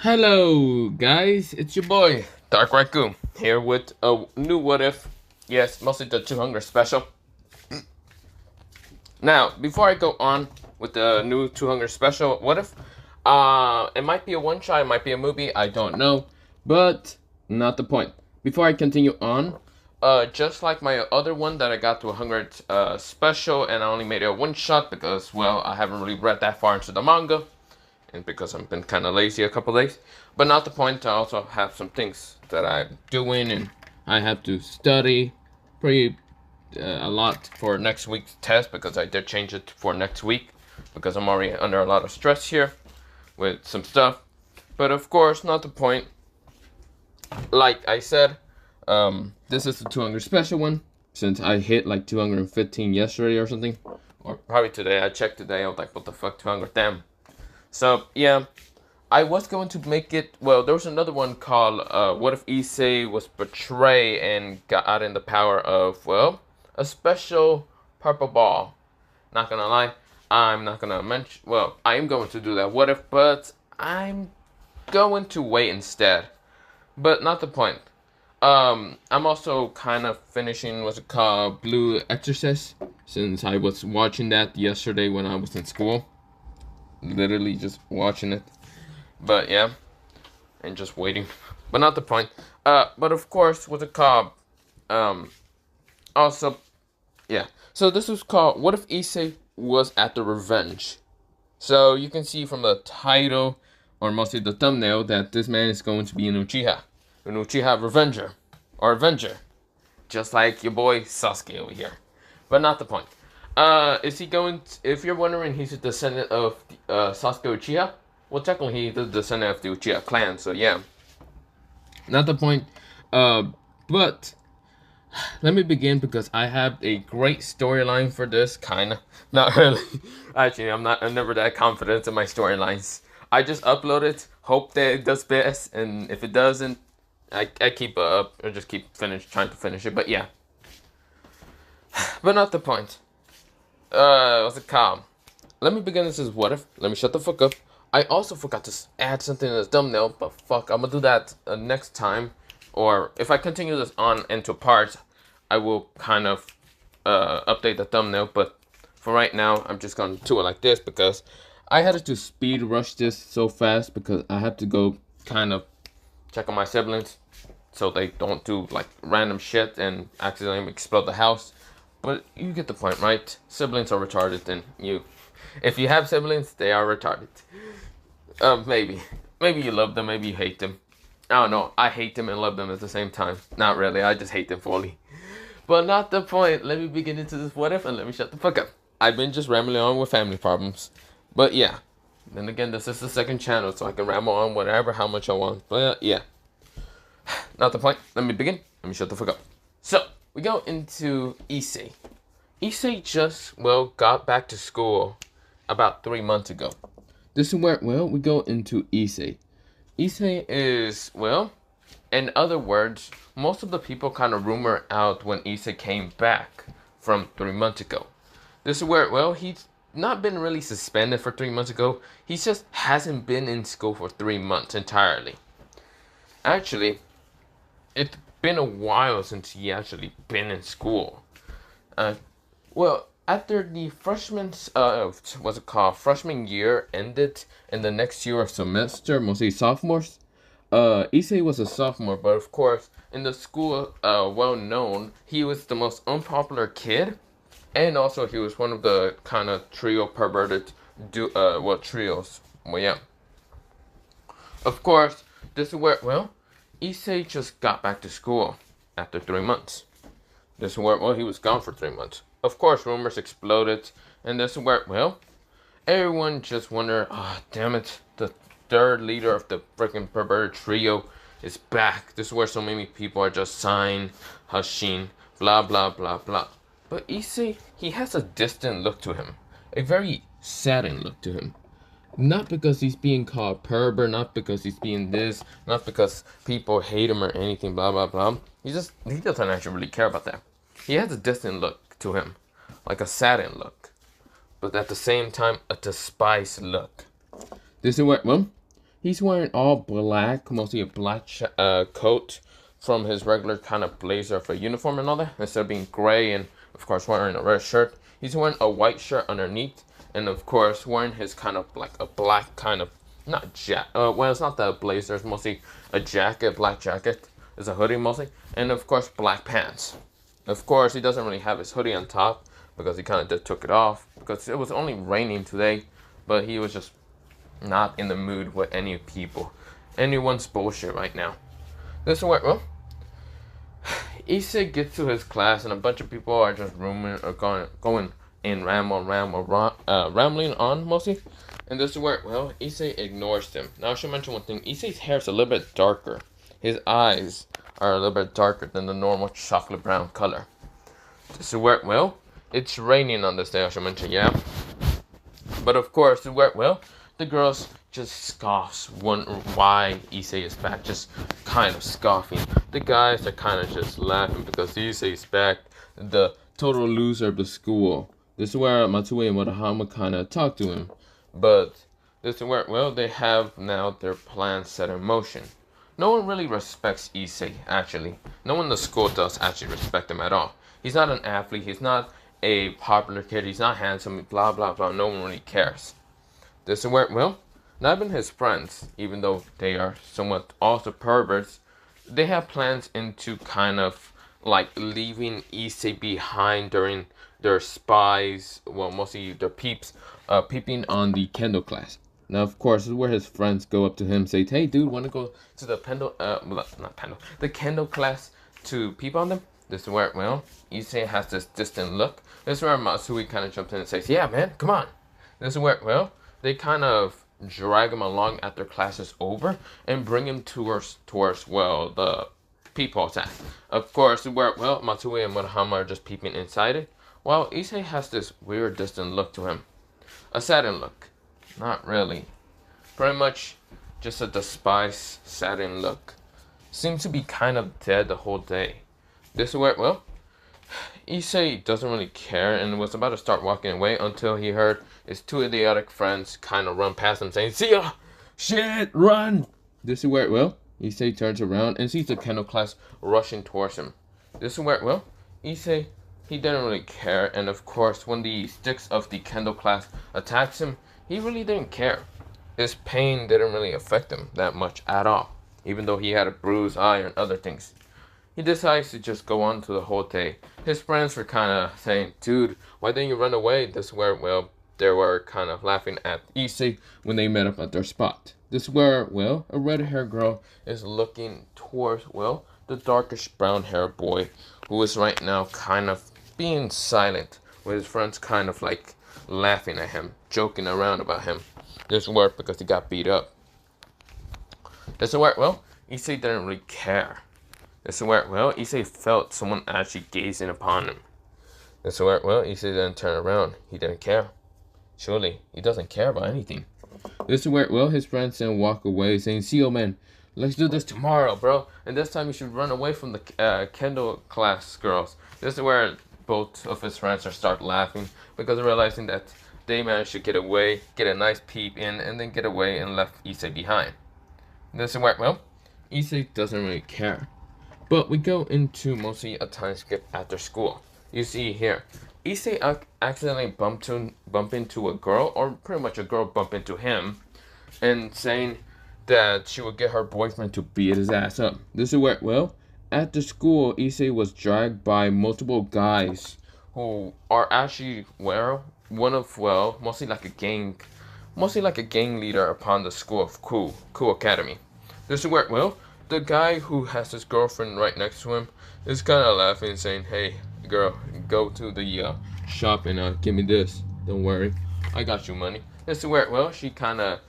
Hello, guys. It's your boy Dark Raccoon here with a new What If. Yes, mostly the 200 special. Now, before I go on with the new 200 special, What If? It might be a one shot, it might be a movie. I don't know, but not the point. Before I continue on, just like my other one that I got to 100 special, and I only made it a one shot because, well, I haven't really read that far into the manga and because I've been kind of lazy a couple days. But not the point. I also have some things that I'm doing, and I have to study pretty a lot for next week's test because I did change it for next week because I'm already under a lot of stress here with some stuff. But of course, not the point. Like I said, this is the 200 special one since I hit like 215 yesterday or something, or probably today. I checked today. I was like, what the fuck, 200? Damn. So, yeah, I was going to make it, well, there was another one called, What If Issei was betrayed and got out in the power of, well, a special purple ball. Not gonna lie, I'm not gonna mention, well, I am going to do that What If, but I'm going to wait instead. But not the point. I'm also kind of finishing what's it called, Blue Exorcist, since I was watching that yesterday when I was in school. Literally just watching it. But yeah, and just waiting. But not the point. But of course, what's it called? Also, yeah. So this was called What If Issei Was After Revenge? So you can see from the title, or mostly the thumbnail, that this man is going to be an Uchiha Revenger, or Avenger. Just like your boy Sasuke over here. But not the point. Is he going to, if you're wondering, he's a descendant of Sasuke Uchiha? Well, technically, he's the descendant of the Uchiha Clan, so yeah. Not the point. But let me begin because I have a great storyline for this, kinda. Not really. Actually, I'm never that confident in my storylines. I just upload it, hope that it does best, and if it doesn't, I keep up, or just keep trying to finish it, but yeah. But not the point. What's it called? Let me begin this as What If. Let me shut the fuck up. I also forgot to add something in the thumbnail, but fuck, I'm gonna do that next time. Or if I continue this on into parts, I will kind of update the thumbnail. But for right now, I'm just gonna do it like this because I had to speed rush this so fast because I have to go kind of check on my siblings so they don't do like random shit and accidentally explode the house. But you get the point, right? Siblings are retarded, and if you have siblings, they are retarded. Maybe you love them, maybe you hate them. I don't know. I hate them and love them at the same time. Not really. I just hate them fully. But not the point. Let me begin into this What If and let me shut the fuck up. I've been just rambling on with family problems. But yeah. Then again, this is the second channel, so I can ramble on whatever, how much I want. But yeah. Not the point. Let me begin. Let me shut the fuck up. So, we go into Issei. Issei just, well, got back to school about 3 months ago. This is where, well, we go into Issei. Issei is, well, in other words, most of the people kind of rumor out when Issei came back from 3 months ago. This is where, well, he's not been really suspended for 3 months ago. He just hasn't been in school for 3 months entirely. Actually, it's been a while since he actually been in school. Well, after the freshman year ended and the next year of semester, mostly sophomores, Issei was a sophomore, but of course, in the school, well known, he was the most unpopular kid, and also he was one of the kind of trio perverted, trios. Well, yeah. Of course, this is where, well, Issei just got back to school after 3 months. This is where, well, he was gone for 3 months. Of course, rumors exploded, and this is where, well, everyone just wondered, damn it, the third leader of the freaking perverted trio is back. This is where so many people are just sighing, hushing, blah, blah, blah, blah. But Issei, he has a distant look to him, a very saddened look to him. Not because he's being called pervert, not because he's being this, not because people hate him or anything, blah, blah, blah. He doesn't actually really care about that. He has a distant look to him, like a saddened look, but at the same time, a despised look. This is what, well, He's wearing all black, mostly a black coat from his regular kind of blazer for uniform and all that. Instead of being gray and, of course, wearing a red shirt, he's wearing a white shirt underneath. And, of course, wearing his kind of like a black kind of, not well, it's not the blazer. It's mostly a jacket, black jacket. It's a hoodie mostly. And, of course, black pants. Of course, he doesn't really have his hoodie on top because he kind of just took it off because it was only raining today. But he was just not in the mood with any people. Anyone's bullshit right now. This is where, well, Issei gets to his class and a bunch of people are just roaming or going in rambling on mostly. And this is where, well, Issei ignores them. Now I should mention one thing. Issei's hair is a little bit darker. His eyes are a little bit darker than the normal chocolate brown color. This is where, well, it's raining on this day, I should mention, yeah. But of course, well, the girls just scoffs why Issei is back, just kind of scoffing. The guys are kind of just laughing because Issei is back, the total loser of the school. This is where Matsue and Murahama kind of talk to him. But this is where, well, they have now their plans set in motion. No one really respects Issei, actually. No one in the school does actually respect him at all. He's not an athlete, he's not a popular kid, he's not handsome, blah blah blah, no one really cares. This is where, well, not even his friends, even though they are somewhat also perverts, they have plans into kind of like leaving Issei behind during their spies, well, mostly their peeping on the Kendo class. Now, of course, this is where his friends go up to him and say, hey, dude, want to go to the the Kendo class to peep on them? This is where, well, Issei has this distant look. This is where Matsui kind of jumps in and says, yeah, man, come on. This is where, well, they kind of drag him along after class is over and bring him towards well, the peephole attack. Of course, where, well, Matsui and Murahama are just peeping inside it, while Issei has this weird distant look to him. A saddened look. Not really. Pretty much just a despised, saddened look. Seems to be kind of dead the whole day. This is where, well, Issei doesn't really care and was about to start walking away until he heard his two idiotic friends kind of run past him saying, see ya! Shit, run! This is where, well, Issei turns around and sees the Kendo class rushing towards him. This is where, well, Issei, he didn't really care, and of course, when the sticks of the Kendo class attacks him, he really didn't care. His pain didn't really affect him that much at all, even though he had a bruised eye and other things. He decides to just go on to the whole day. His friends were kind of saying, dude, why didn't you run away? This is where, well, they were kind of laughing at Issei when they met up at their spot. This is where, well, a red-haired girl is looking towards, well, the darkish brown-haired boy who is right now kind of being silent with his friends kind of like laughing at him, joking around about him. This worked because he got beat up. This is where, well, Issei didn't really care. This is where, well, Issei felt someone actually gazing upon him. This is where, well, Issei didn't turn around. He didn't care. Surely, he doesn't care about anything. This is where, well, his friends then walk away saying, see you, man, let's do this tomorrow, bro. And this time you should run away from the Kendo class girls. This is where both of his friends start laughing because they're realizing that they managed to get away, get a nice peep in, and then get away and left Issei behind. This is where, well, Issei doesn't really care. But we go into mostly a time skip after school. You see here, Issei accidentally bump into a girl, or pretty much a girl bump into him, and saying that she would get her boyfriend to beat his ass up. This is where, well, at the school, Issei was dragged by multiple guys who are actually, well, one of, well, mostly like a gang leader upon the school of Kuoh Academy. This is where, well, the guy who has his girlfriend right next to him is kind of laughing, saying, hey, girl, go to the shop and give me this. Don't worry, I got you money. This is where, well, she kind of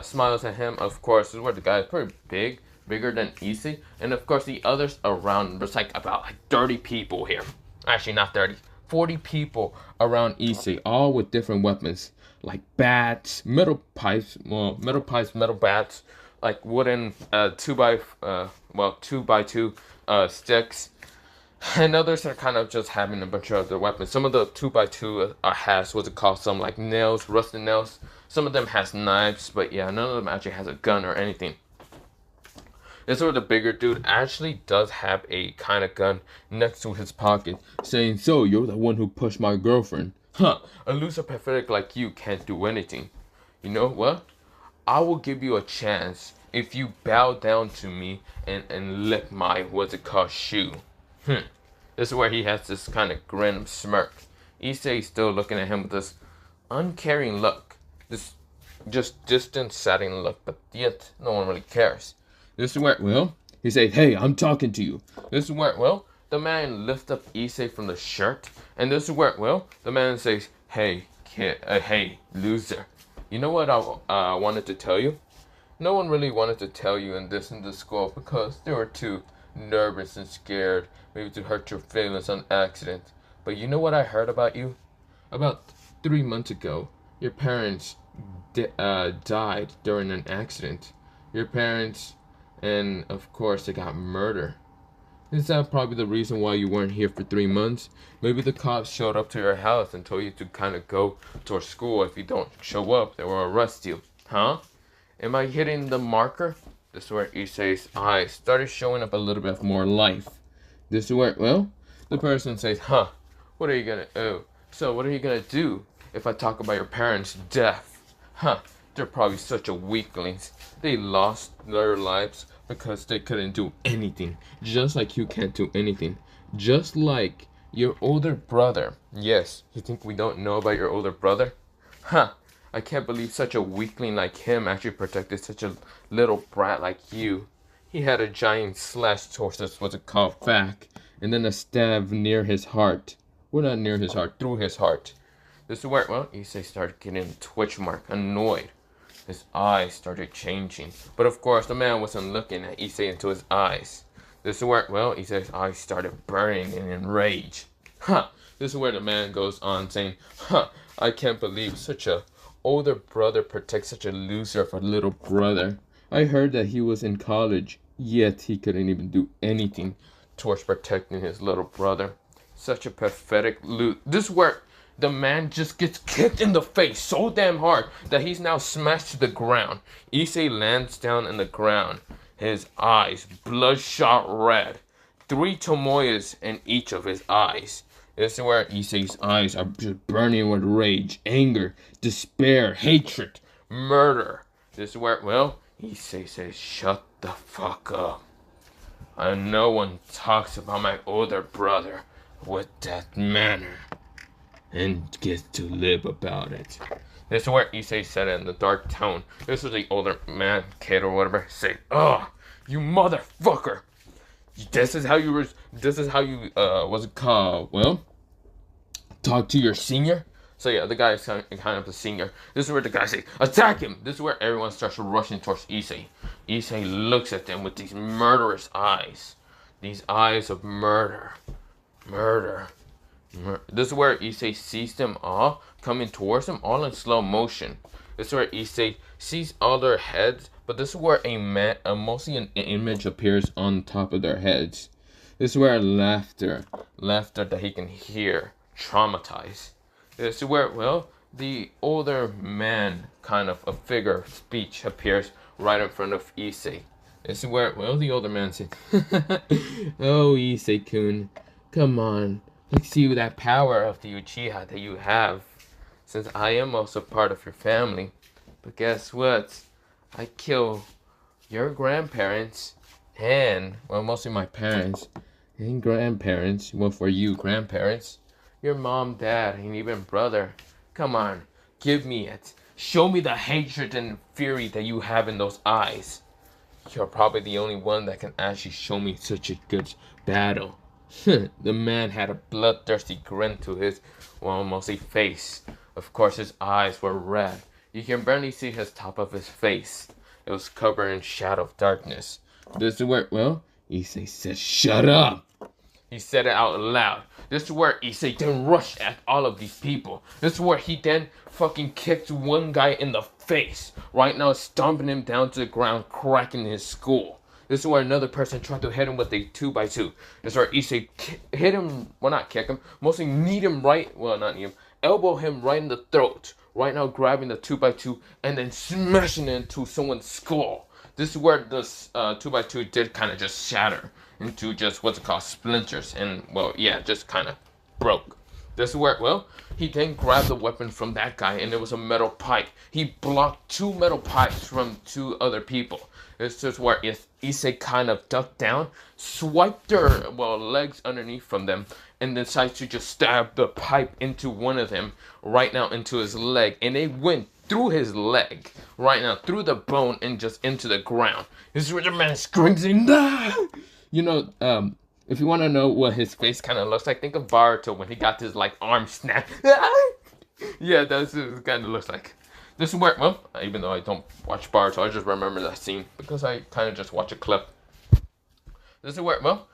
smiles at him. Of course, this is where the guy is pretty big, bigger than Issei. And of course, the others around, there's like about 30 people here. Actually, not 30, 40 people around Issei, all with different weapons. Like bats, metal pipes, metal bats, like wooden 2x2 sticks, and others are kind of just having a bunch of other weapons. Some of the 2x2 has what's it called, some like nails, rusted nails. Some of them has knives, but yeah, none of them actually has a gun or anything. This where the bigger dude actually does have a kind of gun next to his pocket, saying, "So, you're the one who pushed my girlfriend. Huh, a loser pathetic like you can't do anything. You know what? I will give you a chance if you bow down to me and lick my, what's it called, shoe." This is where he has this kind of grin smirk. Issei is still looking at him with this uncaring look. This just distant, saddening look, but yet no one really cares. This is where, well, he says, "Hey, I'm talking to you." This is where, well, the man lifts up Issei from the shirt. And this is where, well, the man says, "Hey, kid, hey, loser. You know what I wanted to tell you? No one really wanted to tell you in this school because they were too nervous and scared, maybe to hurt your feelings on accident. But you know what I heard about you? About 3 months ago, your parents died during an accident. Your parents, and of course, they got murdered. Is that probably the reason why you weren't here for 3 months? Maybe the cops showed up to your house and told you to kind of go towards school. If you don't show up, they will arrest you. Huh? Am I hitting the marker?" This is where Issei's eyes started showing up a little bit more life. This is where, well, the person says, "Huh, what are you gonna do? So what are you gonna do if I talk about your parents' death? Huh, they're probably such a weaklings. They lost their lives because they couldn't do anything. Just like you can't do anything. Just like your older brother." Yes, you think we don't know about your older brother? Huh, I can't believe such a weakling like him actually protected such a little brat like you. He had a giant slash towards his, what's it called, back, and then a stab near his heart. Well, not near his heart, through his heart. This is where, well, Issei started getting a twitch mark, annoyed. His eyes started changing. But of course, the man wasn't looking at Issei into his eyes. This is where, well, Issei's eyes started burning in rage. Huh. This is where the man goes on saying, "Huh, I can't believe such a older brother protects such a loser of a little brother. I heard that he was in college, yet he couldn't even do anything towards protecting his little brother. Such a pathetic loot." This is where the man just gets kicked in the face so damn hard that he's now smashed to the ground. Issei lands down in the ground, his eyes bloodshot red, 3 tomoyas in each of his eyes. This is where Issei's eyes are just burning with rage, anger, despair, hatred, murder. This is where, well, Issei says, "Shut the fuck up. And no one talks about my older brother with that manner and gets to live about it." This is where Issei said it in the dark tone. This was the older man, kid or whatever, say, "Oh, you motherfucker. This is how you, what's it called? Well, talk to your senior?" So yeah, the guy is kind of the senior. This is where the guy says, "Attack him!" This is where everyone starts rushing towards Issei. Issei looks at them with these murderous eyes. These eyes of murder. This is where Issei sees them all coming towards him, all in slow motion. This is where Issei sees all their heads, but this is where mostly an image appears on top of their heads. This is where laughter that he can hear, traumatized. This is where, well, the older man kind of a figure of speech appears right in front of Issei. This is where, well, the older man says, "Oh, Issei-kun, come on. Let's see that power of the Uchiha that you have. Since I am also part of your family. But guess what? I kill your grandparents and, well, mostly my parents and grandparents. Well, for you, grandparents. Your mom, dad, and even brother. Come on, give me it. Show me the hatred and fury that you have in those eyes. You're probably the only one that can actually show me such a good battle." The man had a bloodthirsty grin to his, well, mostly face. Of course, his eyes were red. You can barely see his top of his face. It was covered in shadow of darkness. This is where, well, Issei said, "Shut up." He said it out loud. This is where Issei then rushed at all of these people. This is where he then fucking kicked one guy in the face. Right now, stomping him down to the ground, cracking his skull. This is where another person tried to hit him with a 2x2. This is where Issei hit him, well, not kick him, mostly kneed him right, well, not knee him, elbow him right in the throat. Right now, grabbing the 2x2 and then smashing it into someone's skull. This is where this 2x2 did kind of just shatter into just what's it called, splinters, and well, yeah, just kind of broke. This is where, well, he then grabbed the weapon from that guy, and it was a metal pipe. He blocked 2 metal pipes from 2 other people. This is where Issei kind of ducked down, swiped their, well, legs underneath from them, and decided to just stab the pipe into one of them, right now into his leg, and it went through his leg, right now, through the bone, and just into the ground. This is where the man screams, "Ah!" You know, if you want to know what his face kind of looks like, think of Baruto when he got his, like, arm snapped. Yeah, that's what it kind of looks like. This is where, well, even though I don't watch Baruto, I just remember that scene because I kind of just watch a clip. This is where, well,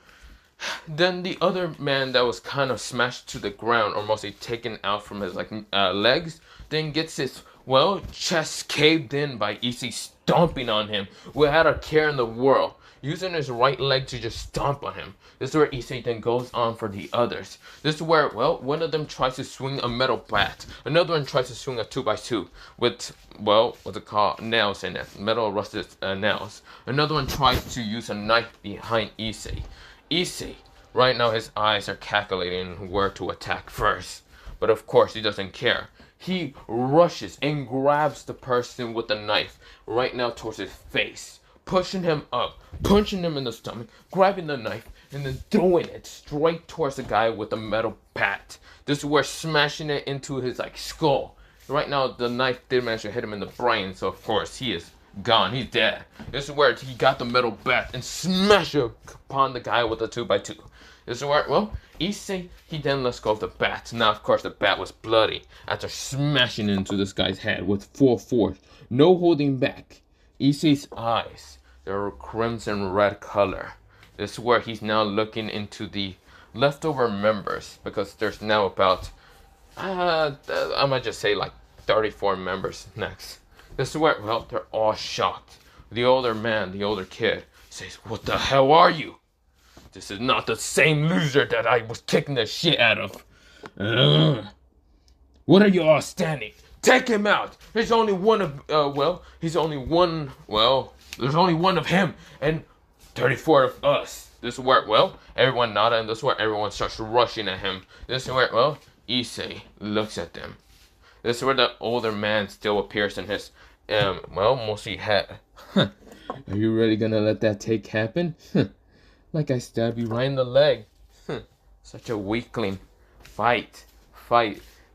then the other man that was kind of smashed to the ground, or mostly taken out from his, like, legs, then gets his, well, chest caved in by Issei stomping on him without a care in the world, using his right leg to just stomp on him. This is where Issei then goes on for the others. This is where, well, one of them tries to swing a metal bat. Another one tries to swing a 2x2 with, well, what's it called? Nails in it. Metal rusted nails. Another one tries to use a knife behind Issei. Issei, right now his eyes are calculating where to attack first. But of course he doesn't care. He rushes and grabs the person with the knife right now towards his face, pushing him up, punching him in the stomach, grabbing the knife, and then throwing it straight towards the guy with the metal bat. This is where smashing it into his, like, skull. Right now the knife did manage to hit him in the brain, so of course he is gone. He's dead. This is where he got the metal bat and smashed it upon the guy with the 2x2. This is where, well, Issei, he then lets go of the bat. Now, of course, the bat was bloody after smashing into this guy's head with full force. No holding back. Issei's eyes, they were crimson red color. This is where he's now looking into the leftover members, because there's now about, I might just say like 34 members next. This is where, well, they're all shocked. The older man, the older kid, says, "What the hell are you? This is not the same loser that I was kicking the shit out of. What are you all standing? Take him out. There's only one of, there's only one of him, and 34 of us." This is where, well, everyone nodded, and this is where everyone starts rushing at him. This is where, well, Issei looks at them. This is where the older man still appears in his, mostly head. Are you really gonna let that take happen? Like I stabbed you right in the leg. Such a weakling. Fight.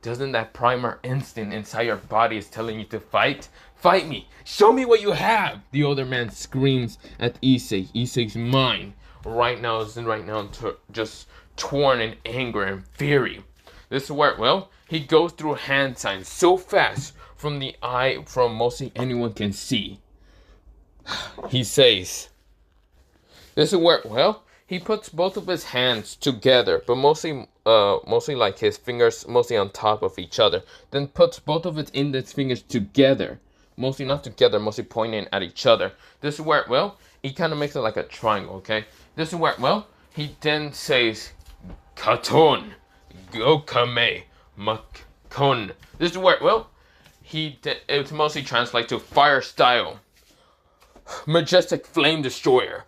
Doesn't that primal instinct inside your body is telling you to fight? Fight me. Show me what you have. The older man screams at Issei. Issei's mind right now is just torn in anger and fury. This is where, well, he goes through hand signs so fast from mostly anyone can see. He says, this is where, well, he puts both of his hands together, but mostly like his fingers mostly on top of each other. Then puts both of his index fingers together, mostly not together, mostly pointing at each other. This is where, well, he kind of makes it like a triangle, okay? This is where, well, he then says, "Katon, Gokame, Makon." This is where, well, it mostly translates to fire style. Majestic flame destroyer.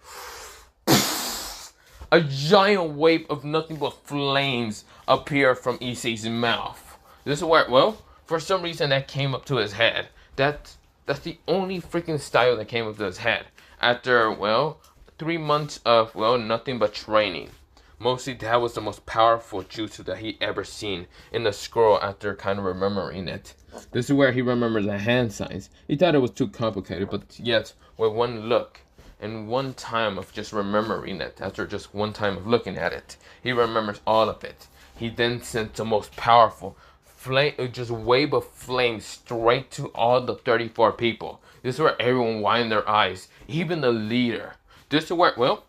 A giant wave of nothing but flames appear from Issei's mouth. This is where, well, for some reason that came up to his head. That's the only freaking style that came up to his head. After, well, 3 months of, well, nothing but training. Mostly that was the most powerful jutsu that he ever seen in the scroll after kind of remembering it. This is where he remembers the hand signs. He thought it was too complicated, but yet, with one look and one time of just remembering it, after just one time of looking at it, he remembers all of it. He then sent the most powerful just wave of flames straight to all the 34 people. This is where everyone widened their eyes, even the leader. This is where, well,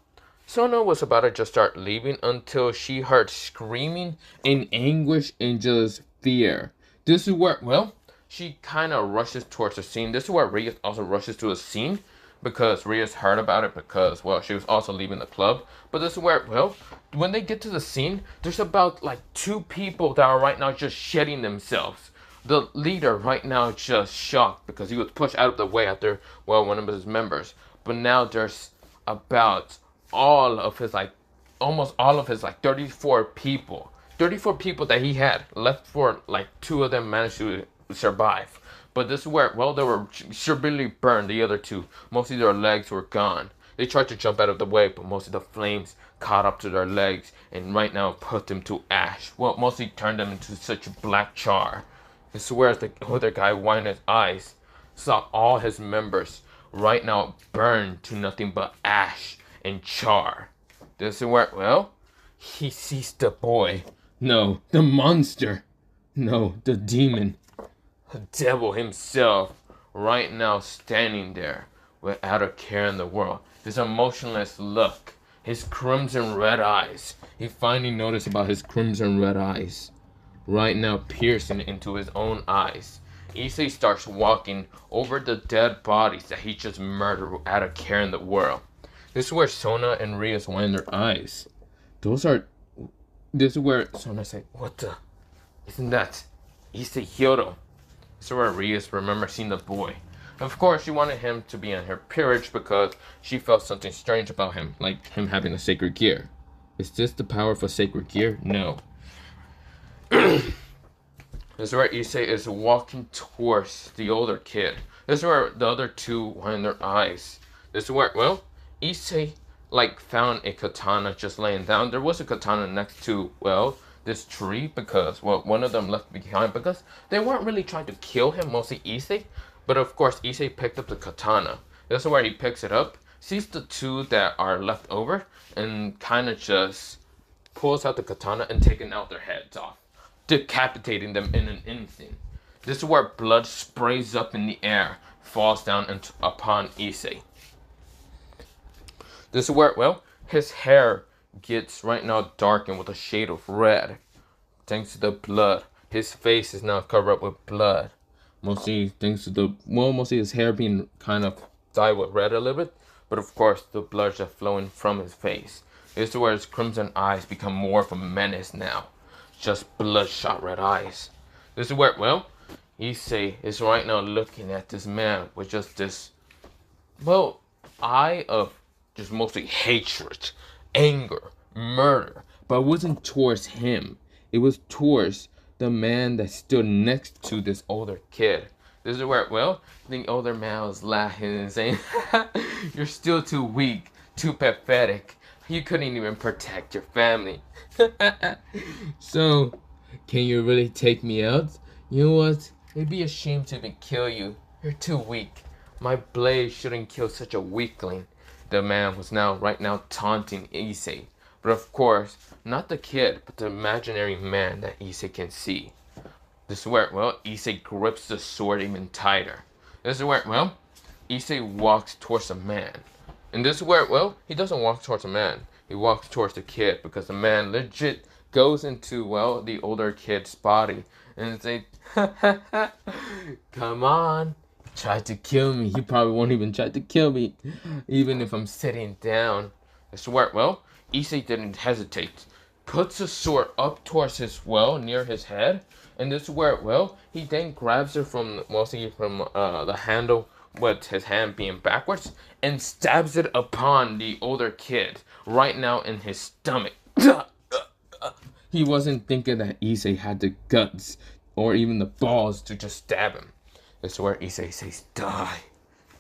Susano was about to just start leaving until she heard screaming in anguish and just fear. This is where, well, she kind of rushes towards the scene. This is where Reyes also rushes to the scene. because Ria's heard about it because, well, she was also leaving the club. But this is where, well, when they get to the scene, there's about like 2 people that are right now just shedding themselves. The leader right now is just shocked because he was pushed out of the way after, well, one of his members. But now there's about all of his like almost all of his like 34 people. 34 people that he had left, for like 2 of them managed to survive. But this is where, well, they were severely burned, the other 2. Mostly their legs were gone. They tried to jump out of the way, but most of the flames caught up to their legs and right now put them to ash. Well, mostly turned them into such black char. I swear the other guy winded his eyes, saw all his members right now burned to nothing but ash and char. This is where, well, he sees the boy. No, the monster. No, the demon. The devil himself right now standing there without a care in the world. His emotionless look. His crimson red eyes. He finally noticed about his crimson red eyes. Right now piercing into his own eyes. Issei starts walking over the dead bodies that he just murdered without a care in the world. This is where Sona and Rias wind their eyes. This is where Sona said, "What the? Isn't that Issei Hyodo?" This is where Rias remembers seeing the boy. Of course, she wanted him to be in her peerage because she felt something strange about him, like him having a sacred gear. Is this the power of a sacred gear? No. This is where Issei is walking towards the older kid. This is where the other 2 wind their eyes. This is where, well, Issei like found a katana just laying down. There was a katana next to, well, this tree because, well, one of them left behind because they weren't really trying to kill him, mostly Issei. But of course, Issei picked up the katana. This is where he picks it up, sees the 2 that are left over, and kind of just pulls out the katana and taking out their heads off, decapitating them in an instant. This is where blood sprays up in the air, falls down upon Issei. This is where, well, his hair gets right now darkened with a shade of red. Thanks to the blood. His face is now covered up with blood. Mostly thanks to mostly his hair being kind of dyed with red a little bit. But of course, the blood just flowing from his face. This is where his crimson eyes become more of a menace now. Just bloodshot red eyes. This is where, well, Issei is right now looking at this man with just this, well, eye of just mostly hatred, anger, murder. But it wasn't towards him. It was towards the man that stood next to this older kid. This is where, well, the older man was laughing and saying, "You're still too weak, too pathetic. You couldn't even protect your family." So, can you really take me out? You know what? It'd be a shame to even kill you. You're too weak. My blade shouldn't kill such a weakling. The man was right now taunting Issei. But of course, not the kid, but the imaginary man that Issei can see. This is where, well, Issei grips the sword even tighter. This is where, well, Issei walks towards the man. And this is where, well, he doesn't walk towards the man. He walks towards the kid because the man legit goes into, well, the older kid's body. And say, "Come on. Try to kill me." He probably won't even try to kill me, even if I'm sitting down. I swear, well, Issei didn't hesitate. Puts the sword up towards his, well, near his head. And this is where, well, he then grabs it from, mostly from the handle with his hand being backwards. And stabs it upon the older kid, right now in his stomach. He wasn't thinking that Issei had the guts or even the balls to just stab him. This is where Issei says, "Die,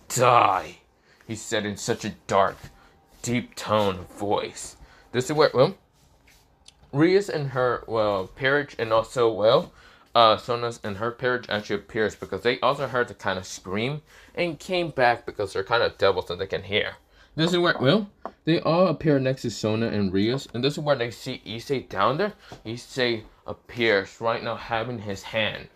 die," he said in such a dark, deep tone of voice. This is where, well, Rias and her, well, peerage, and also, well, Sona's and her peerage actually appears because they also heard the kind of scream and came back because they're kind of devils and they can hear. This is where, well, they all appear next to Sona and Rias, and this is where they see Issei down there. Issei appears right now having his hand,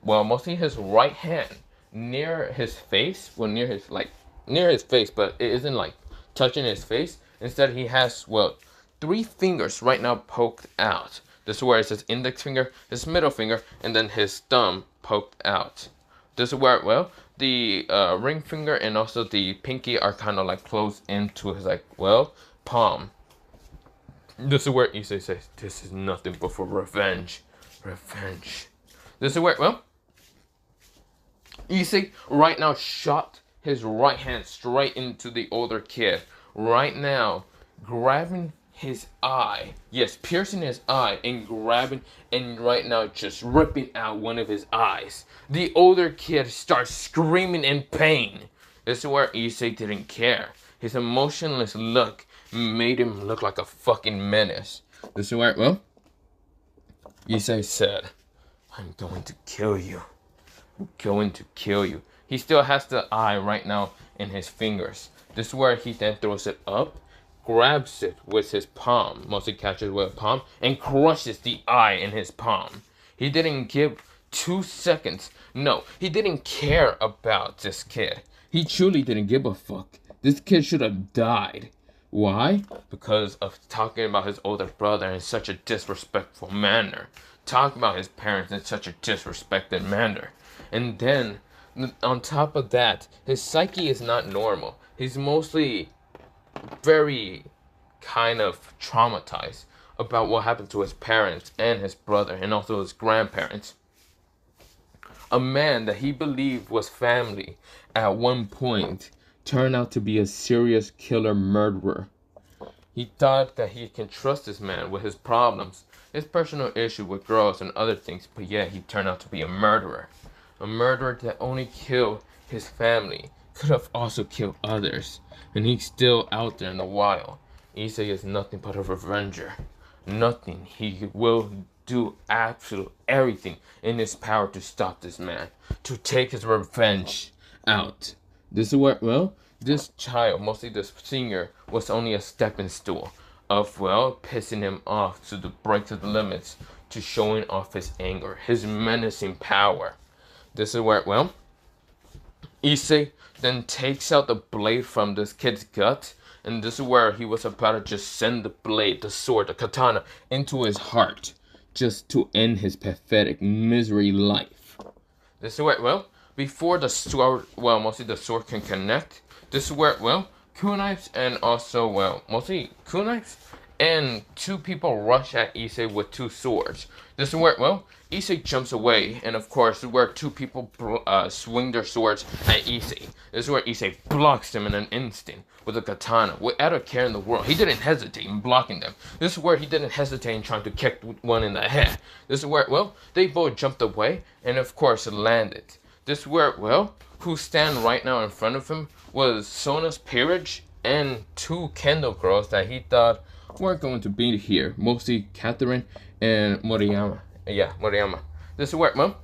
well, mostly his right hand, near his face, well, near his face, but it isn't like touching his face. Instead, he has, well, 3 fingers right now poked out. This is where it's his index finger, his middle finger, and then his thumb poked out. This is where, well, the ring finger and also the pinky are kind of like close into his like, well, palm. This is where Issei says, this is nothing but for revenge. Revenge. This is where, well, Issei right now shot his right hand straight into the older kid. Right now, grabbing his eye. Yes, piercing his eye and grabbing and right now just ripping out one of his eyes. The older kid starts screaming in pain. This is where Issei didn't care. His emotionless look made him look like a fucking menace. This is where, well, Issei said, I'm going to kill you. I'm going to kill you. He still has the eye right now in his fingers. This is where he then throws it up, grabs it with his palm, mostly catches with a palm, and crushes the eye in his palm. He didn't give 2 seconds. No, he didn't care about this kid. He truly didn't give a fuck. This kid should have died. Why? Because of talking about his older brother in such a disrespectful manner. Talking about his parents in such a disrespected manner. And then, on top of that, his psyche is not normal. He's mostly very kind of traumatized about what happened to his parents and his brother and also his grandparents. A man that he believed was family at one point turned out to be a serious killer murderer. He thought that he can trust this man with his problems, his personal issue with girls and other things, but yet he turned out to be a murderer. A murderer that only killed his family, could have also killed others, and he's still out there in the wild. Issei is nothing but a revenger. Nothing. He will do absolute everything in his power to stop this man, to take his revenge out. This is where, well, this child, mostly this senior, was only a stepping stool of, well, pissing him off to the break of the limits, to showing off his anger, his menacing power. This is where, well, Issei then takes out the blade from this kid's gut, and this is where he was about to just send the blade, the sword, the katana, into his heart, just to end his pathetic misery life. This is where, well, before the sword, well, mostly the sword can connect, this is where, well, kunais and also, well, mostly kunais and 2 people rush at Issei with 2 swords. This is where, well, Issei jumps away, and of course, this is where 2 people swing their swords at Issei. This is where Issei blocks them in an instant with a katana, without a care in the world. He didn't hesitate in blocking them. This is where he didn't hesitate in trying to kick one in the head. This is where, well, they both jumped away, and of course, landed. This is where, well, who stand right now in front of him was Sona's peerage and 2 Kendo girls that he thought were going to be here, mostly Catherine and Moriyama. Yeah, Moriyama. This is where, well,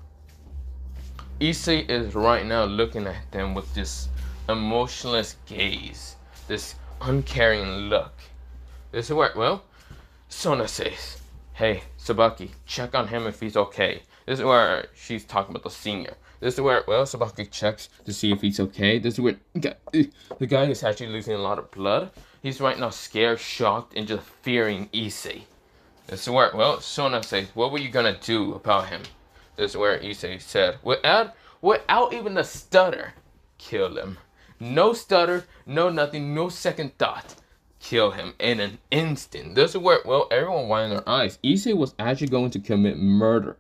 Issei is right now looking at them with this emotionless gaze, this uncaring look. This is where, well, Sona says, hey, Sabaki, check on him if he's okay. This is where she's talking about the senior. This is where, well, Sabaki checks to see if he's okay. This is where the guy is actually losing a lot of blood. He's right now scared, shocked, and just fearing Issei. This is where, well, Sona says, what were you gonna do about him? This is where Issei said, without even a stutter, kill him. No stutter, no nothing, no second thought. Kill him in an instant. This is where, well, everyone widened their eyes. Issei was actually going to commit murder.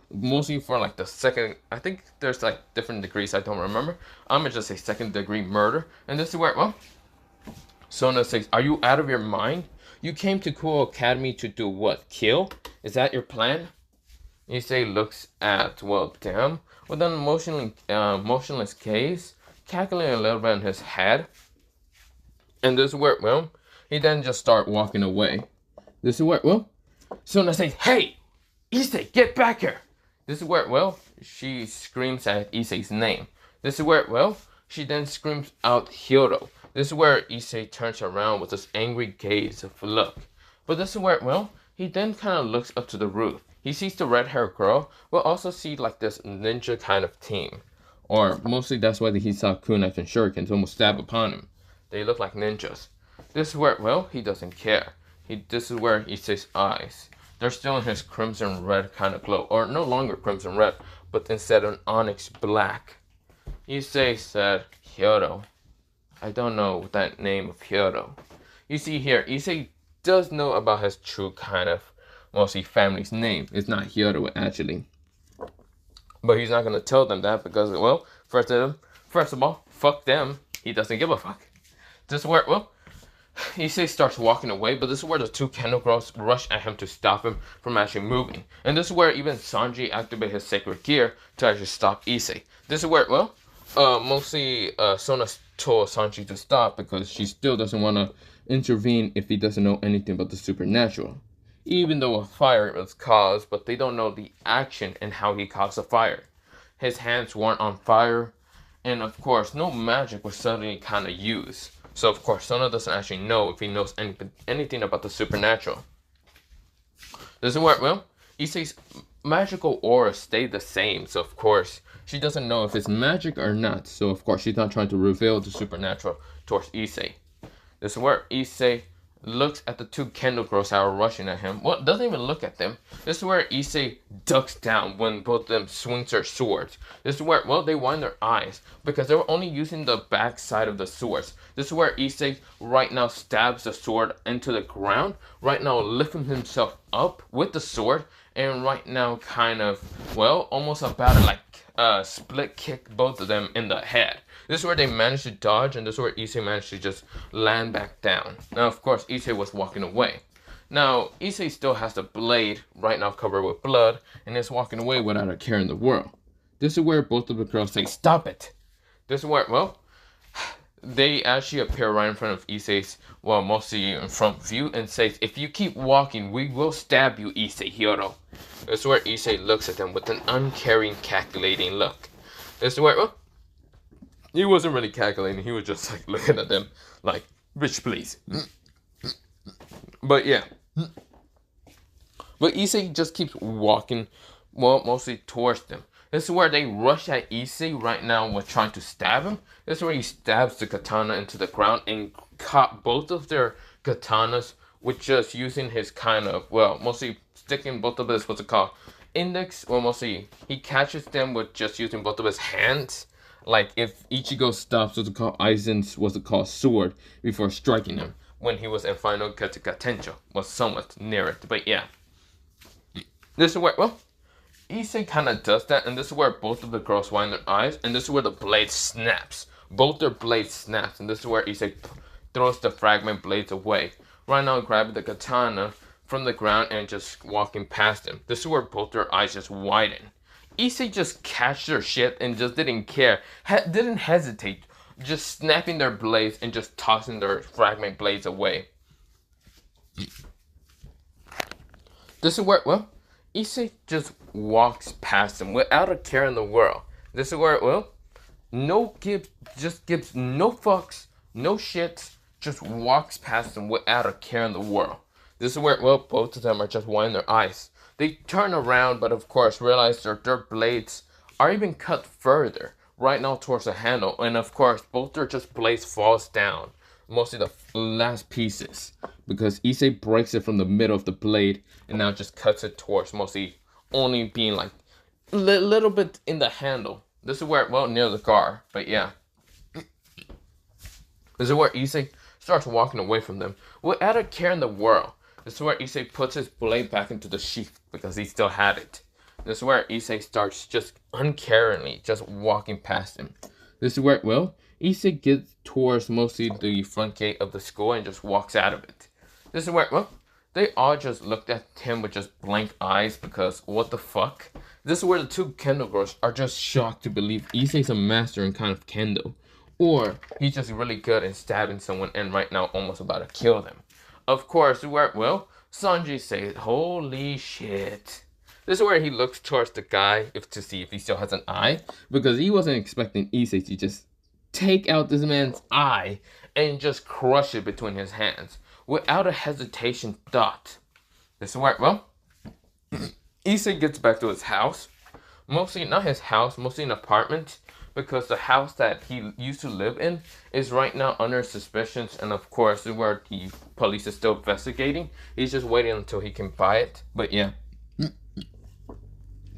Mostly for like the second, I think there's like different degrees, I don't remember. I'm gonna just say 2nd degree murder. And this is where, well, Sona says, are you out of your mind? You came to Kuoh Academy to do what? Kill? Is that your plan? Issei looks at, well, damn, with an motionless gaze, calculating a little bit in his head. And this is where, well, he then just start walking away. This is where, well, Sona says, hey, Issei, get back here. This is where, well, she screams at Issei's name. This is where, well, she then screams out Hiro. This is where Issei turns around with this angry gaze of look. But this is where, well, he then kind of looks up to the roof. He sees the red-haired girl, but also see like this ninja kind of team. Or mostly that's why he saw kunais and shurikens almost stab upon him. They look like ninjas. This is where, well, he doesn't care. This is where Issei's eyes. They're still in his crimson red kind of glow. Or no longer crimson red, but instead an onyx black. Issei said, Hyodo. I don't know that name of Hyodo. You see here, Issei does know about his true kind of, mostly family's name. It's not Hyodo, actually. But he's not going to tell them that because, well, first of all, fuck them. He doesn't give a fuck. This is where, well, Issei starts walking away, but this is where the two Kendo girls rush at him to stop him from actually moving. And this is where even Sanji activates his sacred gear to actually stop Issei. This is where, well, mostly Sona told Sanji to stop because she still doesn't want to intervene if he doesn't know anything about the supernatural. Even though a fire was caused, but they don't know the action and how he caused the fire. His hands weren't on fire, and of course, no magic was suddenly kind of used. So of course, Sona doesn't actually know if he knows anything about the supernatural. This is where, well, Issei's magical aura stayed the same, so of course, she doesn't know if it's magic or not. So of course, she's not trying to reveal the supernatural towards Issei. This is where Issei looks at the two Kendo girls that are rushing at him. Well, doesn't even look at them. This is where Issei ducks down when both of them swings their swords. This is where, well, they wind their eyes because they were only using the back side of the swords. This is where Issei right now stabs the sword into the ground, right now lifting himself up with the sword, and right now kind of, well, almost about to like split kick both of them in the head. This is where they managed to dodge, and this is where Issei managed to just land back down. Now, of course, Issei was walking away. Now, Issei still has the blade right now covered with blood, and is walking away without a care in the world. This is where both of the girls say, stop it! This is where, well, they actually appear right in front of Issei's, well, mostly in front view, and says, if you keep walking, we will stab you, Issei Hyodo. This is where Issei looks at them with an uncaring, calculating look. This is where, well, he wasn't really calculating. He was just like looking at them like, bitch, please. But yeah. But Issei just keeps walking, well, mostly towards them. This is where they rush at Issei right now with trying to stab him. This is where he stabs the katana into the ground and caught both of their katanas with just using his kind of, well, mostly sticking both of his, what's it called, index, well, mostly he catches them with just using both of his hands. Like if Ichigo stops what's it called Aizen's what's it called sword before striking him when he was in final Katsuka Tencho was somewhat near it. But yeah. This is where, well, Issei kind of does that, and this is where both of the girls wind their eyes, and this is where the blade snaps. Both their blades snaps, and this is where Issei throws the fragment blades away. Right now grabbing the katana from the ground and just walking past him. This is where both their eyes just widen. Issei just catched their shit and just didn't care. Didn't hesitate. Just snapping their blades and just tossing their fragment blades away. This is where, well, Issei just walks past them without a care in the world. This is where, well, just gives no fucks, no shits, just walks past them without a care in the world. This is where, well, both of them are just winding their eyes. They turn around, but of course realize their blades are even cut further, right now towards the handle. And of course, both their just blades falls down, mostly the last pieces, because Issei breaks it from the middle of the blade and now just cuts it towards mostly only being like little bit in the handle. This is where, well, near the car, but yeah. This is where Issei starts walking away from them without a care in the world. This is where Issei puts his blade back into the sheath because he still had it. This is where Issei starts just uncaringly just walking past him. This is where, well, Issei gets towards mostly the front gate of the school and just walks out of it. This is where, well, they all just looked at him with just blank eyes because what the fuck? This is where the two Kendo girls are just shocked to believe Issei's a master in kind of Kendo. Or he's just really good in stabbing someone and right now almost about to kill them. Of course, where, well, Sanji says, holy shit. This is where he looks towards the guy to see if he still has an eye. Because he wasn't expecting Issei to just take out this man's eye and just crush it between his hands. Without a hesitation thought. This is where, well, Issei gets back to his house. Mostly, not his house, mostly an apartment. Because the house that he used to live in is right now under suspicions, and of course, where the police is still investigating. He's just waiting until he can buy it. But yeah.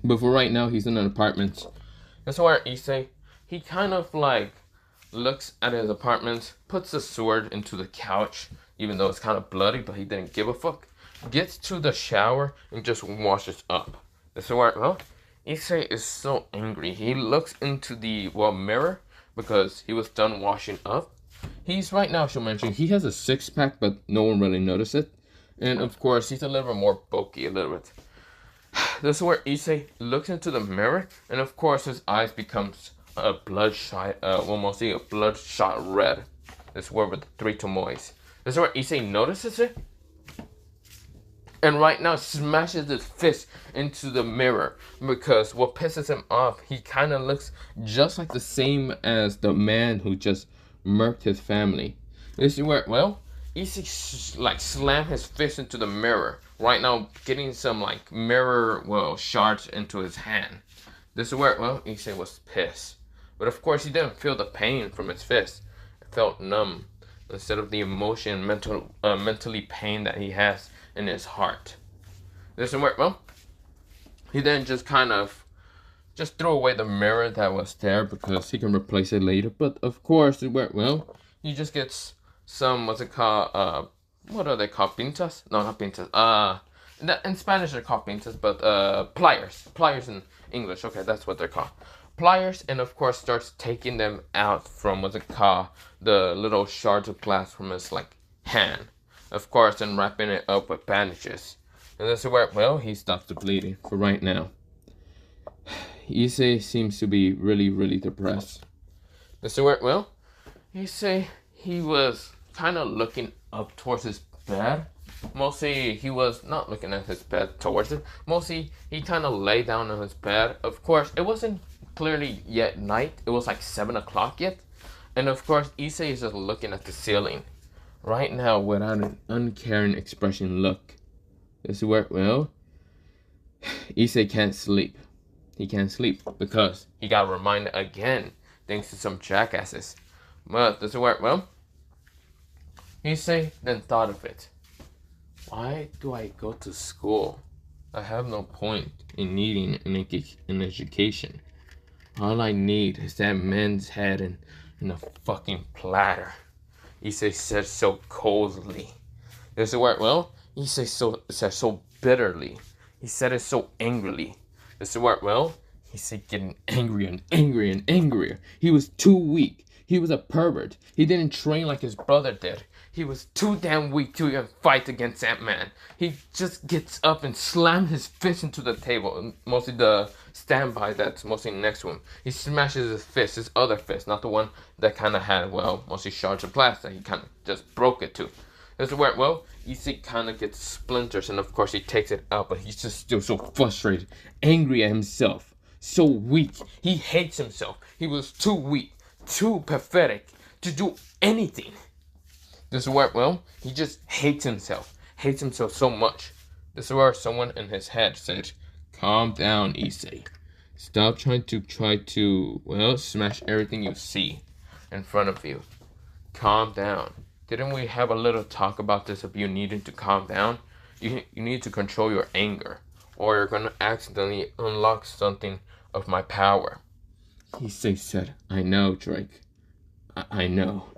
But for right now, he's in an apartment. That's where Issei he kind of like looks at his apartment, puts the sword into the couch, even though it's kind of bloody, but he didn't give a fuck. Gets to the shower and just washes up. The sword, well, Issei is so angry. He looks into the, mirror because he was done washing up. He's right now, she'll mention, he has a six-pack, but no one really noticed it. And of course, he's a little bit more bulky, a little bit. This is where Issei looks into the mirror, and of course, his eyes becomes a bloodshot, mostly a bloodshot red. This is where with the three tomoes. This is where Issei notices it, and right now smashes his fist into the mirror because what pisses him off, he kind of looks just like the same as the man who just murked his family. This is where, Issei like slammed his fist into the mirror. Right now, getting some like mirror, shards into his hand. This is where, Issei was pissed. But of course, he didn't feel the pain from his fist. It felt numb instead of the emotion, mentally pain that he has in his heart. This is where, he then just kind of just threw away the mirror that was there because he can replace it later. But of course, he just gets some, what's it called, what are they called, pinzas? No, not pinzas, in Spanish they're called pinzas, but, pliers in English, okay, that's what they're called. Pliers, and of course starts taking them out from, what's it called, the little shards of glass from his, like, hand. Of course, and wrapping it up with bandages. And this is where, he stops the bleeding for right now. Issei seems to be really, really depressed. This is where, Issei, he was kind of looking up towards his bed. Mostly, he was not looking at his bed towards it. Mostly, he kind of lay down on his bed. Of course, it wasn't clearly yet night. It was like 7 o'clock yet. And of course, Issei is just looking at the ceiling. Right now, without an uncaring expression look. This is where, Issei can't sleep. He can't sleep because he got reminded again, thanks to some jackasses. But this is where, Issei then thought of it. Why do I go to school? I have no point in needing an education. All I need is that man's head in a fucking platter. Issei said so coldly. This is where, Issei said so bitterly. He said it so angrily. This is where, Issei getting angrier and angrier and angrier. He was too weak. He was a pervert. He didn't train like his brother did. He was too damn weak to even fight against that man. He just gets up and slams his fist into the table. Mostly the standby that's mostly next to him. He smashes his fist, his other fist, not the one that kind of had, mostly shards of glass that he kind of just broke it to. This is where, Issei kind of gets splinters, and of course he takes it out, but he's just still so frustrated, angry at himself, so weak. He hates himself. He was too weak, too pathetic to do anything. This is where, he just hates himself so much. This is where someone in his head said, "Calm down, Issei. Stop trying to smash everything you see in front of you. Calm down. Didn't we have a little talk about this of you needing to calm down? You need to control your anger, or you're gonna accidentally unlock something of my power." Issei said, "I know, Drake. I know.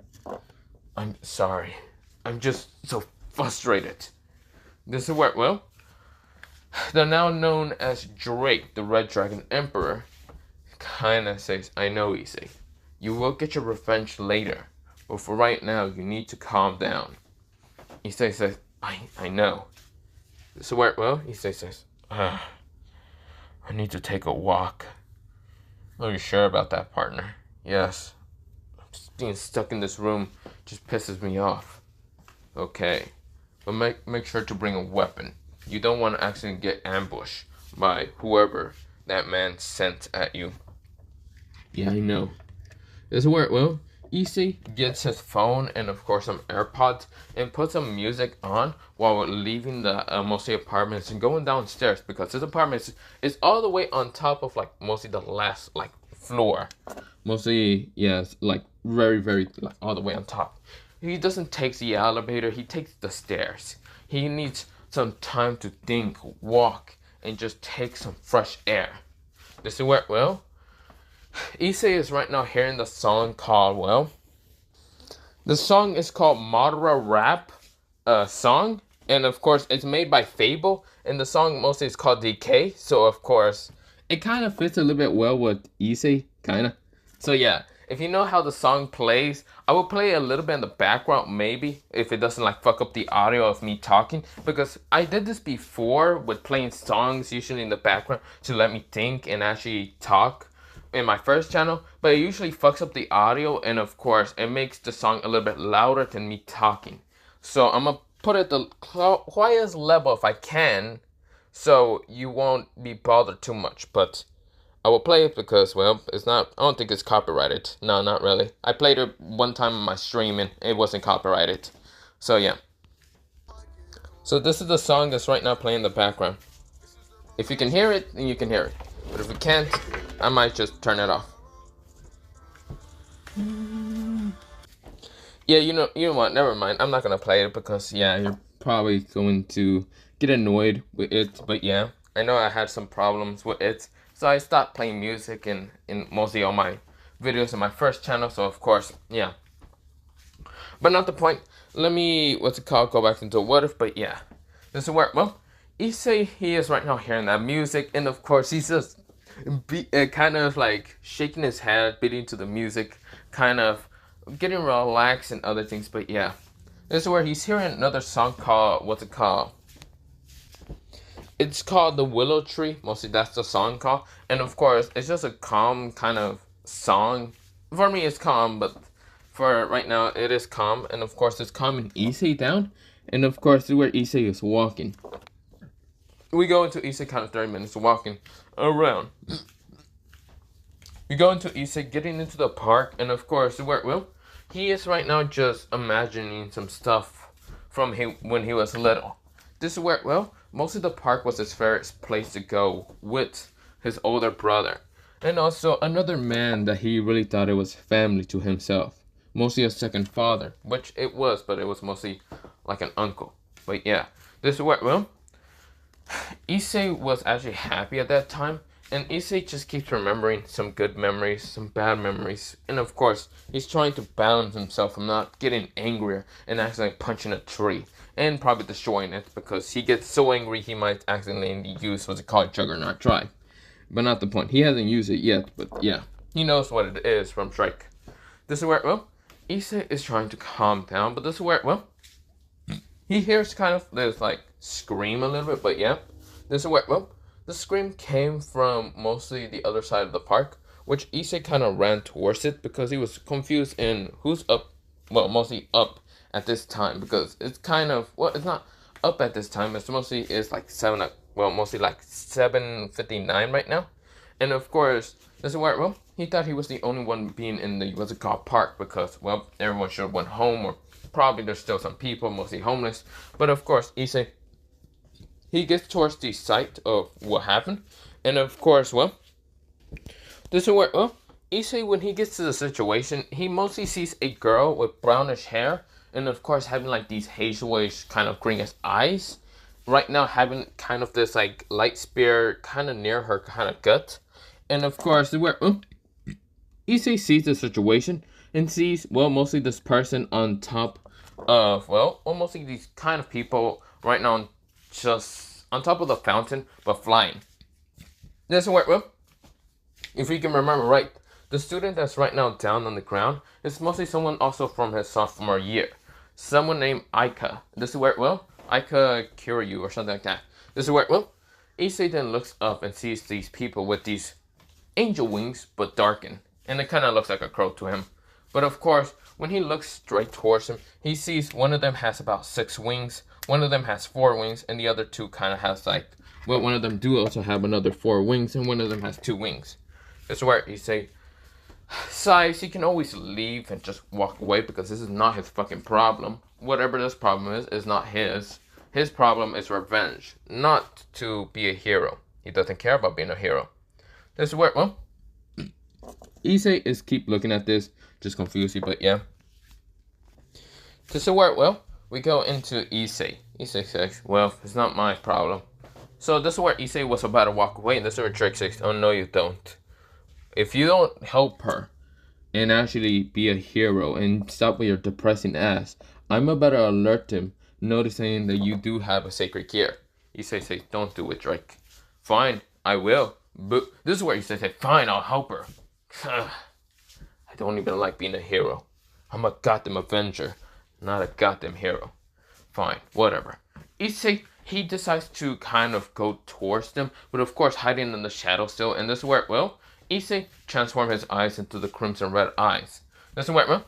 I'm sorry. I'm just so frustrated." This is where, the now known as Drake, the Red Dragon Emperor, kinda says, "I know, Issei. You will get your revenge later. But for right now, you need to calm down." Issei says, I know. So where, Issei says, I need to take a walk." "Are you sure about that, partner?" "Yes. Just being stuck in this room just pisses me off." "Okay. But make sure to bring a weapon. You don't want to actually get ambushed by whoever that man sent at you." "Yeah, I know." This is where, Issei gets his phone and of course some AirPods and puts some music on while leaving the mostly apartments and going downstairs because his apartment is all the way on top of like mostly the last like floor. Mostly, yes, like very, very like all the way on top. He doesn't take the elevator, he takes the stairs. He needs some time to think, walk, and just take some fresh air. This is where, Issei is right now hearing the song called, well, the song is called Madara Rap Song. And of course, it's made by Fable. And the song mostly is called DK. So of course, it kind of fits a little bit well with Issei, kind of. So yeah, if you know how the song plays, I will play a little bit in the background, maybe, if it doesn't like fuck up the audio of me talking. Because I did this before with playing songs usually in the background to let me think and actually talk in my first channel, but it usually fucks up the audio, and of course it makes the song a little bit louder than me talking. So I'm gonna put it the quietest level if I can, so you won't be bothered too much. But I will play it because, well, it's not, I don't think it's copyrighted. No, not really. I played it one time on my stream and it wasn't copyrighted. So yeah. So this is the song that's right now playing in the background. If you can hear it, then you can hear it. But if you can't, I might just turn it off. Yeah, you know what? Never mind. I'm not gonna play it because, yeah, you're probably going to get annoyed with it. But yeah, I know I had some problems with it, so I stopped playing music in mostly all my videos in my first channel. So of course, yeah. But not the point. Let me, go back into what if. But yeah, this is where, well, Issei, he is right now hearing that music, and of course he's just kind of like shaking his head, beating to the music, kind of getting relaxed and other things. But yeah, this is where he's hearing another song called, it's called The Willow Tree. Mostly that's the song called, and of course it's just a calm kind of song. For me it's calm, but for right now it is calm, and of course it's calming Issei down. And of course this is where Issei is walking. We go into Issei kind of 30 minutes walking around. We go into Issei getting into the park, and of course, well, he is right now just imagining some stuff from him when he was little. This is where, well, mostly the park was his favorite place to go with his older brother. And also another man that he really thought it was family to himself. Mostly a second father, which it was, but it was mostly like an uncle. But yeah, this is where, well, Issei was actually happy at that time, and Issei just keeps remembering some good memories, some bad memories, and of course, he's trying to balance himself from not getting angrier and accidentally punching a tree, and probably destroying it, because he gets so angry he might accidentally use what's it called, Juggernaut Drive. But not the point. He hasn't used it yet, but yeah, he knows what it is from Strike. This is where, well, Issei is trying to calm down, but this is where, well, he hears kind of this like scream a little bit, but yeah, this is where, well, the scream came from mostly the other side of the park, which Issei kind of ran towards it because he was confused in who's up, well, mostly up at this time, because it's kind of, well, it's not up at this time, it's mostly, it's like mostly like 7:59 right now, and of course, this is where, well, he thought he was the only one being in the, what's it called, park, because, well, everyone should have went home, or probably there's still some people, mostly homeless. But of course, Issei, he gets towards the site of what happened. And of course, well, this is where, well, Issei, when he gets to the situation, he mostly sees a girl with brownish hair. And of course, having like these hazelish kind of greenish eyes. Right now, having kind of this like light spear kind of near her kind of gut. And of course, this is where, Issei sees the situation and sees, well, mostly this person on top of, well, mostly these kind of people right now just on top of the fountain, but flying. This is where, well, if you can remember right, the student that's right now down on the ground is mostly someone also from his sophomore year. Someone named Aika. This is where, well, Aika Kiryu or something like that. This is where, well, Issei then looks up and sees these people with these angel wings, but darkened. And it kind of looks like a crow to him. But of course, when he looks straight towards him, he sees one of them has about 6 wings, one of them has 4 wings, and the other 2 kind of has like, well, one of them do also have another 4 wings, and one of them has 2 wings. This is where Issei sighs. He can always leave and just walk away because this is not his fucking problem. Whatever this problem is not his. His problem is revenge, not to be a hero. He doesn't care about being a hero. This is where, well, Issei is keep looking at this, just confused, but yeah. This is where, well, we go into Issei. Issei says, well, it's not my problem. So this is where Issei was about to walk away, and this is where Drake says, oh no you don't. If you don't help her and actually be a hero and stop with your depressing ass, I'm about to alert him, noticing that you do have a sacred gear. Issei says, don't do it, Drake. Fine, I will. But this is where Issei says, fine, I'll help her. I don't even like being a hero. I'm a goddamn avenger, not a goddamn hero. Fine, whatever. Issei, he decides to kind of go towards them, but of course hiding in the shadow still, and this is where, well, Issei transforms his eyes into the crimson red eyes. This is where, well,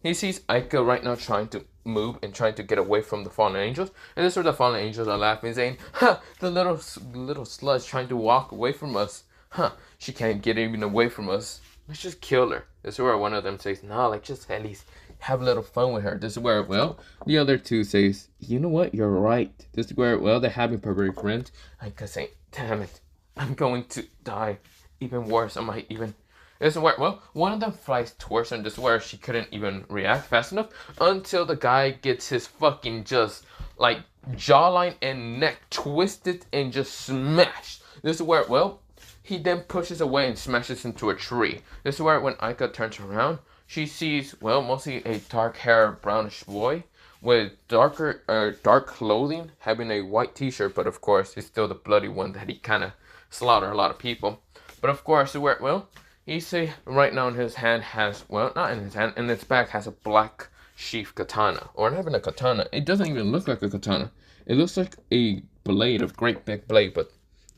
he sees Aika right now trying to move and trying to get away from the fallen angels, and this is where the fallen angels are laughing, saying, "Ha! The little sludge trying to walk away from us. Huh? She can't get even away from us. Let's just kill her." This is where one of them says, "Nah, like just at least have a little fun with her." This is where, well, the other two says, "You know what? You're right." This is where, well, they're having perfect friends. Aika saying, "Damn it, I'm going to die. Even worse, I might even." This is where, well, one of them flies towards her, and this is where she couldn't even react fast enough until the guy gets his fucking just, like, jawline and neck twisted and just smashed. This is where, well, he then pushes away and smashes into a tree. This is where when Aika turns around, she sees, well, mostly a dark-haired brownish boy with dark clothing, having a white t-shirt, but of course, it's still the bloody one that he kind of slaughtered a lot of people. But of course, where, well, Issei right now in his hand has, well, not in his hand, in its back has a black sheath katana. Or not even a katana. It doesn't even look like a katana. It looks like a blade, a great big blade, but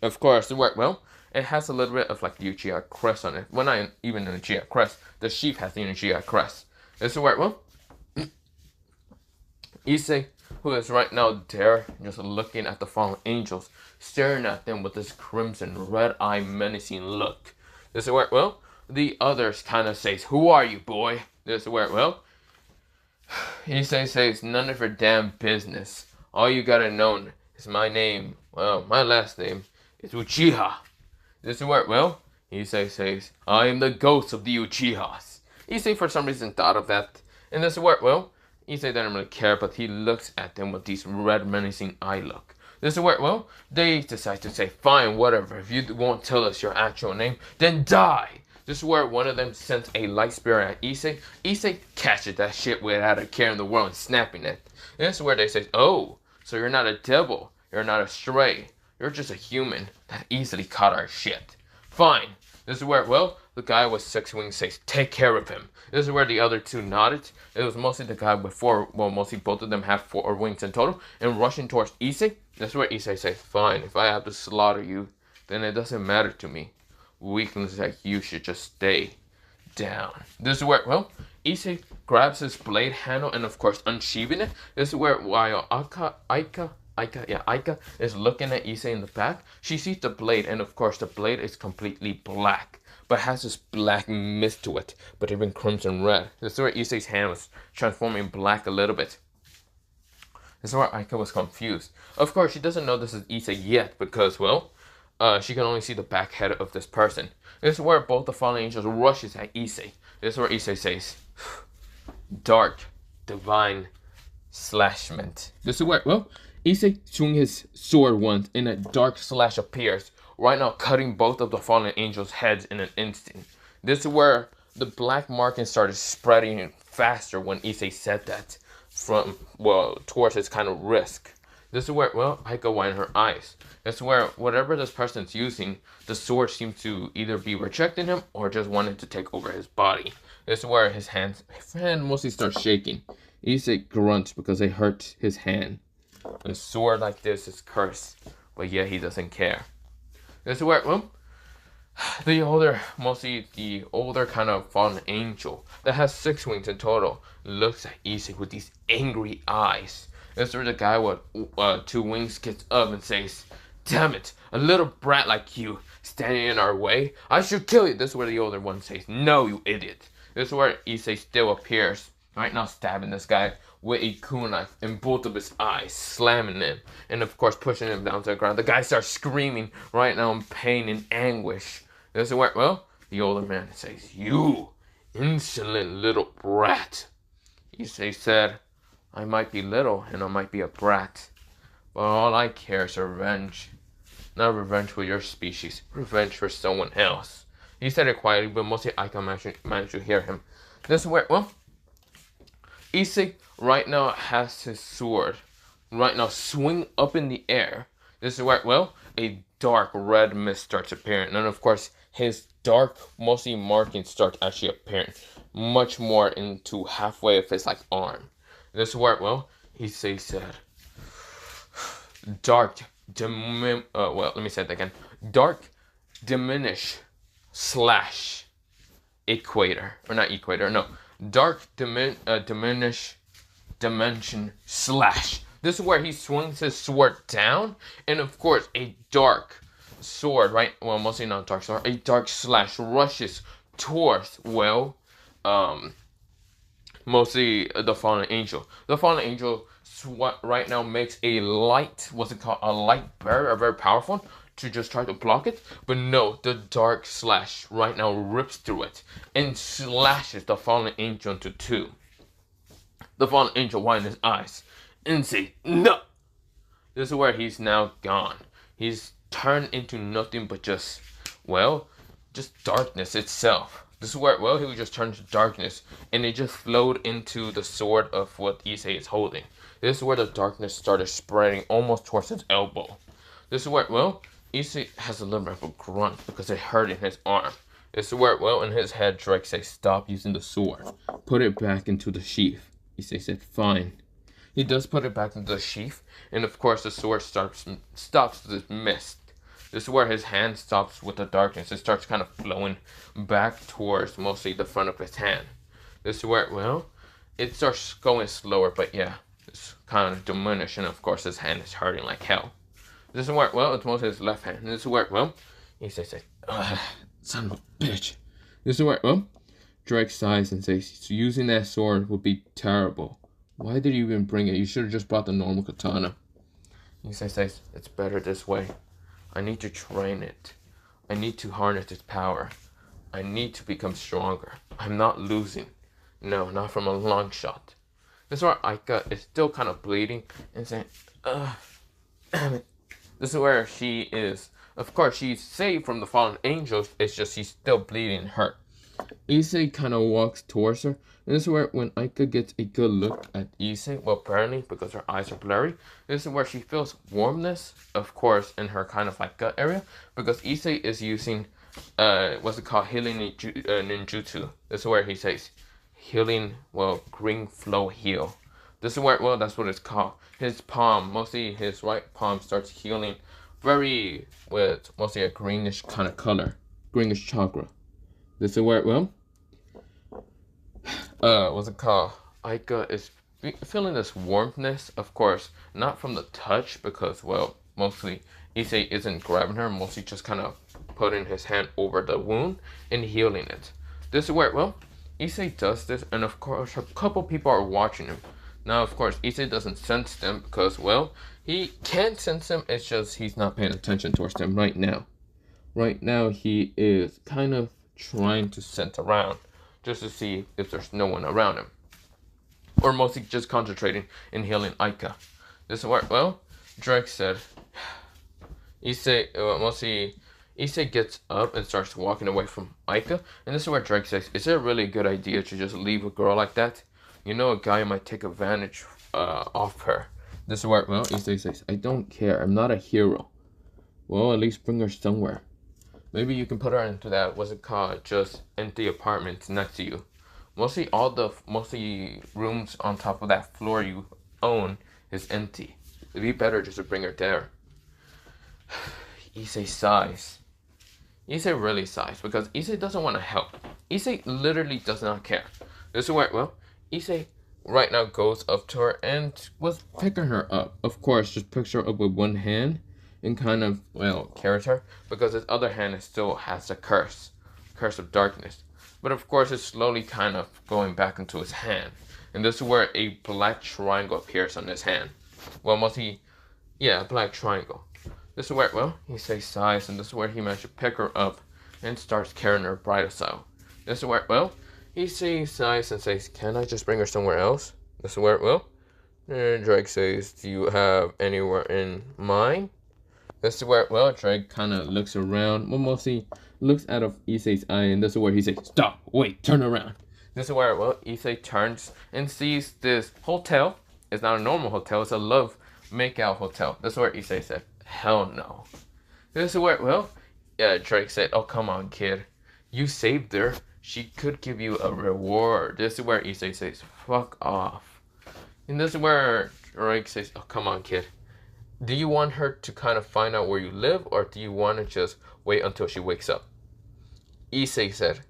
of course, well, it has a little bit of like the Uchiha crest on it. Well, not even an Uchiha crest. The sheath has the Uchiha crest. This is where, well, Issei, who is right now there, just looking at the fallen angels, staring at them with this crimson red eye menacing look. This is where, well, the others kind of says, "Who are you, boy?" This is where, well, Issei says, "None of your damn business. All you gotta know is my name. Well, my last name is Uchiha." This is where, well, Issei says, "I am the ghost of the Uchihas." Issei for some reason thought of that. And this is where, well, Issei doesn't really care, but he looks at them with these red menacing eye look. This is where, well, they decide to say, "Fine, whatever. If you won't tell us your actual name, then die." This is where one of them sends a light spear at Issei. Issei catches that shit without a care in the world and snapping it. And this is where they say, "Oh, so you're not a devil. You're not a stray. You're just a human that easily caught our shit. Fine." This is where, well, the guy with 6 wings says, "Take care of him." This is where the other two nodded. It was mostly the guy with 4, well, mostly both of them have 4 wings in total, and rushing towards Issei. This is where Issei says, "Fine, if I have to slaughter you, then it doesn't matter to me. Weaklings like you should just stay down." This is where, well, Issei grabs his blade handle and, of course, unsheathing it. This is where, while Aika is looking at Issei in the back, she sees the blade, and of course the blade is completely black, but has this black mist to it, but even crimson red. This is where Issei's hand was transforming black a little bit. This is where Aika was confused. Of course, she doesn't know this is Issei yet, because, well, she can only see the back head of this person. This is where both the fallen angels rushes at Issei. This is where Issei says, "Dark, divine, slashment." This is where, well, Issei swings his sword once and a dark slash appears, right now cutting both of the fallen angels' heads in an instant. This is where the black markings started spreading faster when Issei said that, from, well, towards his kind of wrist. This is where, well, Aika widened her eyes. This is where whatever this person's using, the sword seems to either be rejecting him or just wanting to take over his body. This is where his hand mostly starts shaking. Issei grunts because it hurts his hand. A sword like this is cursed, but yet he doesn't care. This is where, well, mostly the older kind of fallen angel that has 6 wings in total looks at Issei with these angry eyes. This is where the guy with 2 wings gets up and says, "Damn it, a little brat like you standing in our way. I should kill you." This is where the older one says, "No, you idiot." This is where Issei still appears, right now stabbing this guy with a kunai in both of his eyes, slamming him, and of course pushing him down to the ground. The guy starts screaming right now in pain and anguish. This is where, well, the older man says, "You insolent little brat." Issei said, "I might be little and I might be a brat, but all I care is revenge. Not revenge for your species, revenge for someone else. He said it quietly, but mostly Aika managed to hear him. This is where, well, Issei right now has his sword right now swing up in the air. This is where, well, a dark red mist starts appearing. And of course, his dark, mostly markings start actually appearing much more into halfway of his, like, arm. This is where, well, Issei said, well, let me say it again. Dark, diminish, slash, equator. Or not equator, no. Dark, diminish, dimension, slash. This is where he swings his sword down, and of course, a dark sword, right? Well, mostly not dark sword. A dark slash rushes towards, well, mostly the fallen angel. The fallen angel right now makes a light, what's it called? A light barrier, very powerful, to just try to block it. But no, the dark slash right now rips through it and slashes the fallen angel into two. The fallen angel widens his eyes and says, no! This is where he's now gone. He's turned into nothing but just, well, just darkness itself. This is where, well, he would just turn to darkness, and it just flowed into the sword of what Issei is holding. This is where the darkness started spreading almost towards his elbow. This is where, well, Issei has a little bit of a grunt because it hurt in his arm. This is where, well, in his head, Drake says, stop using the sword. Put it back into the sheath. Issei said, fine. He does put it back into the sheath, and of course the sword stops the mist. This is where his hand stops with the darkness. It starts kind of flowing back towards mostly the front of his hand. This is where, well, it starts going slower, but yeah, it's kind of diminished, and of course his hand is hurting like hell. This is where, well, it's mostly his left hand. This is where, well, he says, son of a bitch. This is where, well, Drake sighs and says, using that sword would be terrible. Why did you even bring it? You should have just brought the normal katana. Issei says, it's better this way. I need to train it. I need to harness its power. I need to become stronger. I'm not losing. No, not from a long shot. This is where Aika is still kind of bleeding and saying, damn it. This is where she is. Of course, she's saved from the fallen angels. It's just she's still bleeding and hurt. Issei kind of walks towards her. And this is where when Aika gets a good look at Issei, well, apparently because her eyes are blurry, this is where she feels warmness, of course, in her kind of like gut area, because Issei is using, what's it called, healing ninjutsu. This is where he says, healing, well, green flow heal. This is where, well, that's what it's called. His palm, mostly his right palm, starts healing very, with mostly a greenish kind of color, greenish chakra. This is where, well, what's it called? Aika is feeling this warmness, of course, not from the touch, because, well, mostly Issei isn't grabbing her, mostly just kind of putting his hand over the wound and healing it. This is where, well, Issei does this, and of course, a couple people are watching him. Now, of course, Issei doesn't sense them because, well, he can sense them, it's just he's not paying attention towards them right now. Right now, he is kind of trying to scent around just to see if there's no one around him, or mostly just concentrating in healing Aika. This is where, well, Drake said, Issei gets up and starts walking away from Aika, and this is where Drake says, is it a really good idea to just leave a girl like that? You know, a guy might take advantage of her. This is where, well, Issei says, I don't care, I'm not a hero. Well, at least bring her somewhere. Maybe you can put her into that, what's it called, just empty apartments next to you. Mostly rooms on top of that floor you own is empty. It'd be better just to bring her there. Issei sighs. Issei really sighs because Issei doesn't want to help. Issei literally does not care. This is where, well, Issei right now goes up to her and was picking her up. Of course, just picks her up with one hand and kind of, well, carries her, because his other hand still has the curse of darkness. But of course, it's slowly kind of going back into his hand. And this is where a black triangle appears on his hand. Well, mostly, yeah, a black triangle. This is where, well, he says sighs, and this is where he managed to pick her up and starts carrying her bridal style. This is where, well, he says sighs and says, can I just bring her somewhere else? This is where, well, Drake says, do you have anywhere in mind? This is where, well, Drake kind of looks around. Well, mostly looks out of Issei's eye, and this is where he says, "Stop! Wait! Turn around!" This is where, well, Issei turns and sees this hotel. It's not a normal hotel. It's a love makeout hotel. This is where Issei said, "Hell no." This is where, well, Drake said, "Oh, come on, kid. You saved her. She could give you a reward." This is where Issei says, "Fuck off." And this is where Drake says, "Oh, come on, kid. Do you want her to kind of find out where you live, or do you want to just wait until she wakes up?" Issei said,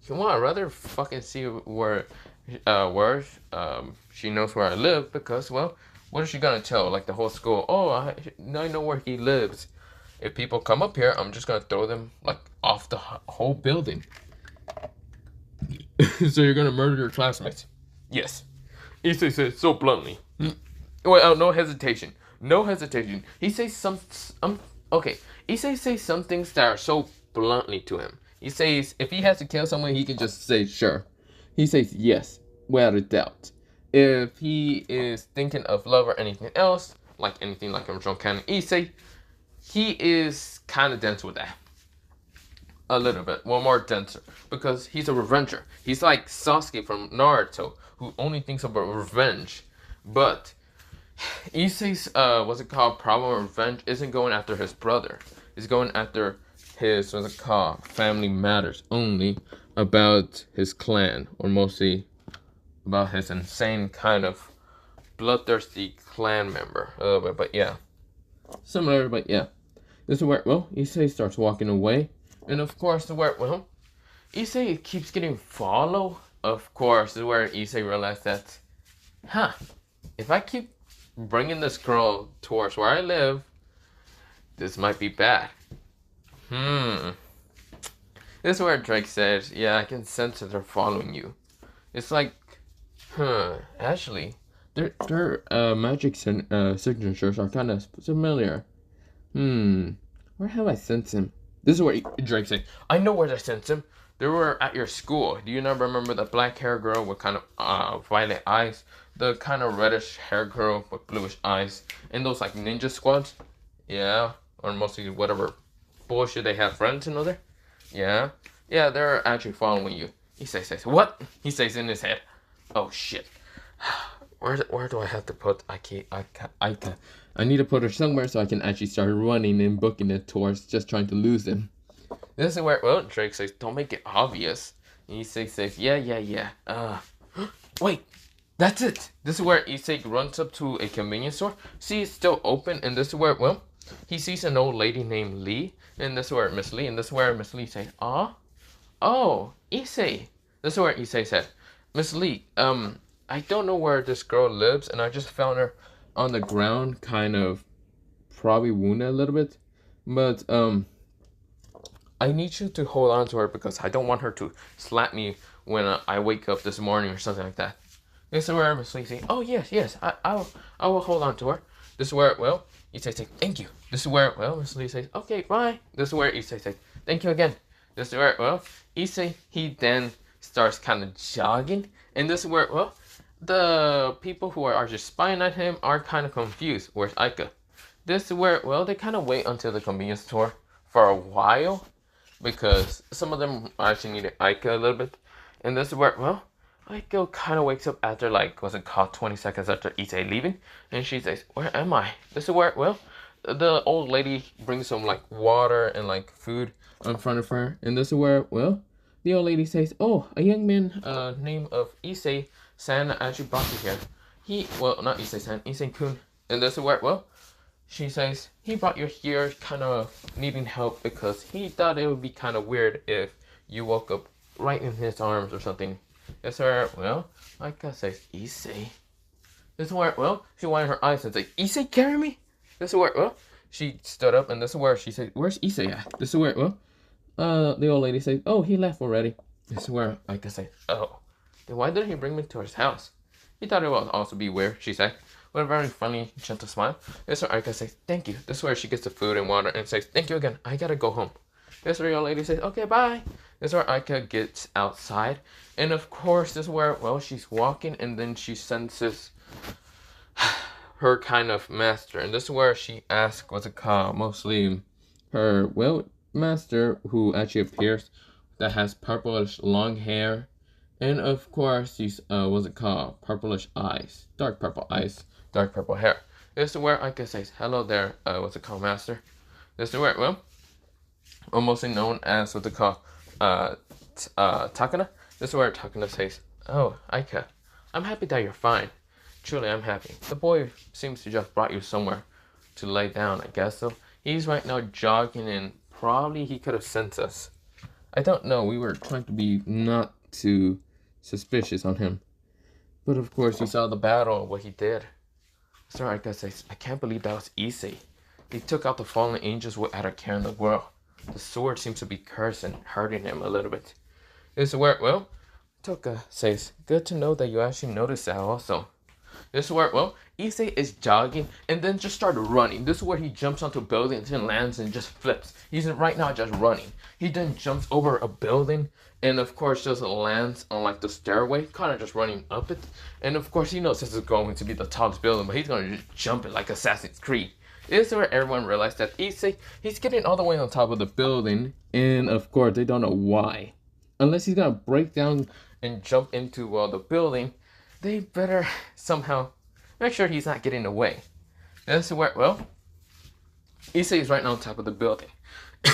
"You want? I'd rather fucking see where she knows where I live, because, well, what is she gonna tell? Like the whole school? Oh, I know where he lives. If people come up here, I'm just gonna throw them like off the whole building." "So you're gonna murder your classmates?" "Yes." Issei said so bluntly. Well, no hesitation. No hesitation. He says okay. Issei says some things that are so bluntly to him. He says if he has to kill someone, he can just say sure. He says yes, without a doubt. If he is thinking of love or anything else, like anything like original canon Issei, he is kind of dense with that. A little bit. Well, more denser. Because he's a revenger. He's like Sasuke from Naruto, who only thinks about revenge. But Issei's, what's it called, problem of revenge isn't going after his brother. He's going after his, what's it called, family matters. Only about his clan. Or mostly about his insane kind of bloodthirsty clan member. A little bit, but yeah. Similar, but yeah. This is where, well, Issei starts walking away. And of course, where, well, Issei keeps getting followed. Of course, this is where Issei realized that, if I keep bringing this girl towards where I live, this might be bad. This is where Drake says, yeah, I can sense that they're following you. It's like, actually, their magic signatures are kind of familiar. Where have I sensed him? This is where Drake said, I know where I sensed him. They were at your school. Do you not remember the black hair girl with kind of violet eyes? The kind of reddish hair girl with bluish eyes? And those like ninja squads? Yeah. Or mostly whatever bullshit they have friends in there? Yeah. Yeah, they're actually following you. He says, what? He says in his head, oh shit. Where do I have to put Aika? I need to put her somewhere so I can actually start running and booking it towards just trying to lose them. This is where, well, Drake says, don't make it obvious. And Issei says, yeah. Wait, that's it. This is where Issei runs up to a convenience store. See, it's still open. And this is where, well, he sees an old lady named Lee. And this is where Miss Lee. And this is where Miss Lee says, oh, Issei. This is where Issei said, Miss Lee, I don't know where this girl lives. And I just found her on the ground, kind of probably wounded a little bit. But, I need you to hold on to her because I don't want her to slap me when I wake up this morning or something like that. This is where Miss Lee says, oh, yes, I will hold on to her. This is where, well, Issei says, thank you. This is where, well, Miss Lee says, okay, bye. This is where Issei says, thank you again. This is where, well, Issei, he then starts kind of jogging. And this is where, well, the people who are just spying at him are kind of confused. Where's Aika? This is where, well, they kind of wait until the convenience store for a while. Because some of them actually needed Aika a little bit. And this is where, well, Aika kind of wakes up after, like, what's it called, 20 seconds after Issei leaving. And she says, where am I? This is where, well, the old lady brings some, like, water and, like, food in front of her. And this is where, well, the old lady says, oh, a young man named of Issei-san actually brought you here. Well, not Issei-san, Issei-kun. And this is where, well, she says, he brought you here kind of needing help because he thought it would be kind of weird if you woke up right in his arms or something. Yes, sir. Well, Aika says, Issei. This is where, well, she wanted her eyes and said, Issei, carry me? This is where, well, she stood up and this is where she said, where's Issei at? This is where, well, the old lady said, oh, he left already. This is where Aika said, oh, then why didn't he bring me to his house? He thought it would also be weird, she said. With a very funny, gentle smile. This is where Aika says, thank you. This is where she gets the food and water and says, thank you again. I gotta go home. This is where the old lady says, okay, bye. This is where Aika gets outside. And of course, this is where, well, she's walking and then she senses her kind of master. And this is where she asks what's it called, mostly her, well, master, who actually appears, that has purplish long hair. And of course, these, what's it called, purplish eyes, dark purple eyes, dark purple hair. This is where Aika says, hello there, what's it called, master. This is where, well, mostly known as what they call Takana. This is where Takana says, oh, Aika, I'm happy that you're fine. Truly, I'm happy. The boy seems to just brought you somewhere to lay down, I guess so. He's right now jogging and probably he could have sent us. I don't know, we were trying to be not too suspicious on him. But of course, you saw the battle, what he did. So Aika says, I can't believe that was Issei. He took out the fallen angels without a care in the world. The sword seems to be cursed and hurting him a little bit. This is where, well, Toka says, good to know that you actually noticed that also. This is where, well, Issei is jogging and then just started running. This is where he jumps onto buildings and lands and just flips. He's right now just running. He then jumps over a building and of course just lands on like the stairway, kind of just running up it. And of course he knows this is going to be the tallest building, but he's going to just jump it like Assassin's Creed. This is where everyone realized that Issei, he's getting all the way on top of the building, and of course they don't know why. Unless he's gonna break down and jump into the building, they better somehow make sure he's not getting away. This is where, well, Issei is right now on top of the building.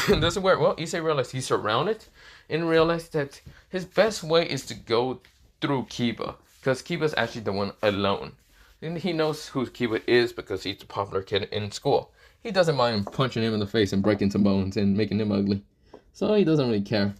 This is where, well, Issei realized he's surrounded and realized that his best way is to go through Kiba, because Kiba's actually the one alone. And he knows who Kiba is because he's the popular kid in school. He doesn't mind punching him in the face and breaking some bones and making him ugly. So he doesn't really care.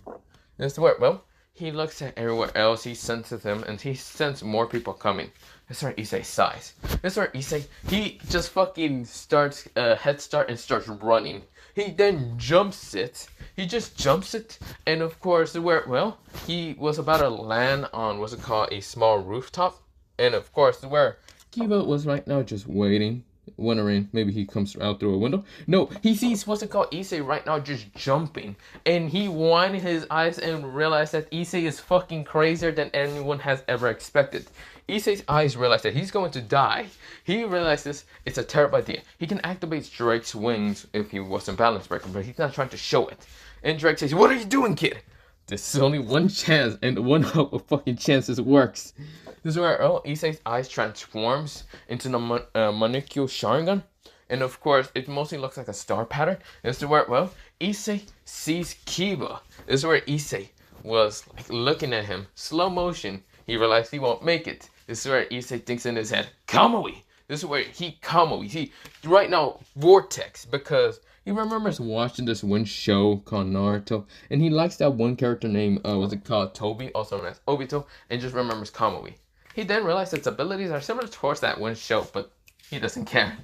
That's where, well, he looks at everywhere else, he senses them, and he senses more people coming. That's where Issei sighs. That's where Issei, he just fucking starts head start and starts running. He then jumps it. He just jumps it, and of course, where, well, he was about to land on, what's it called, a small rooftop. And of course, where Kiba was right now just waiting, wondering maybe he comes out through a window. No, he sees what's it called, Issei right now just jumping. And he widened his eyes and realized that Issei is fucking crazier than anyone has ever expected. Issei's eyes realize that he's going to die. He realizes it's a terrible idea. He can activate Drake's wings if he wasn't balance breaking, but he's not trying to show it. And Drake says, what are you doing, kid? This is only one chance, and one hope of fucking chances works. This is where Issei's eyes transforms into the Manikyo Sharingan. And of course, it mostly looks like a star pattern. This is where, well, Issei sees Kiba. This is where Issei was like looking at him. Slow motion. He realized he won't make it. This is where Issei thinks in his head, Kamui. This is where he Kamui. He, right now, Vortex. Because he remembers watching this one show called Naruto, and he likes that one character named, what's it called, Tobi, also known as Obito, and just remembers Kamui. He then realized its abilities are similar towards that one show, but he doesn't care.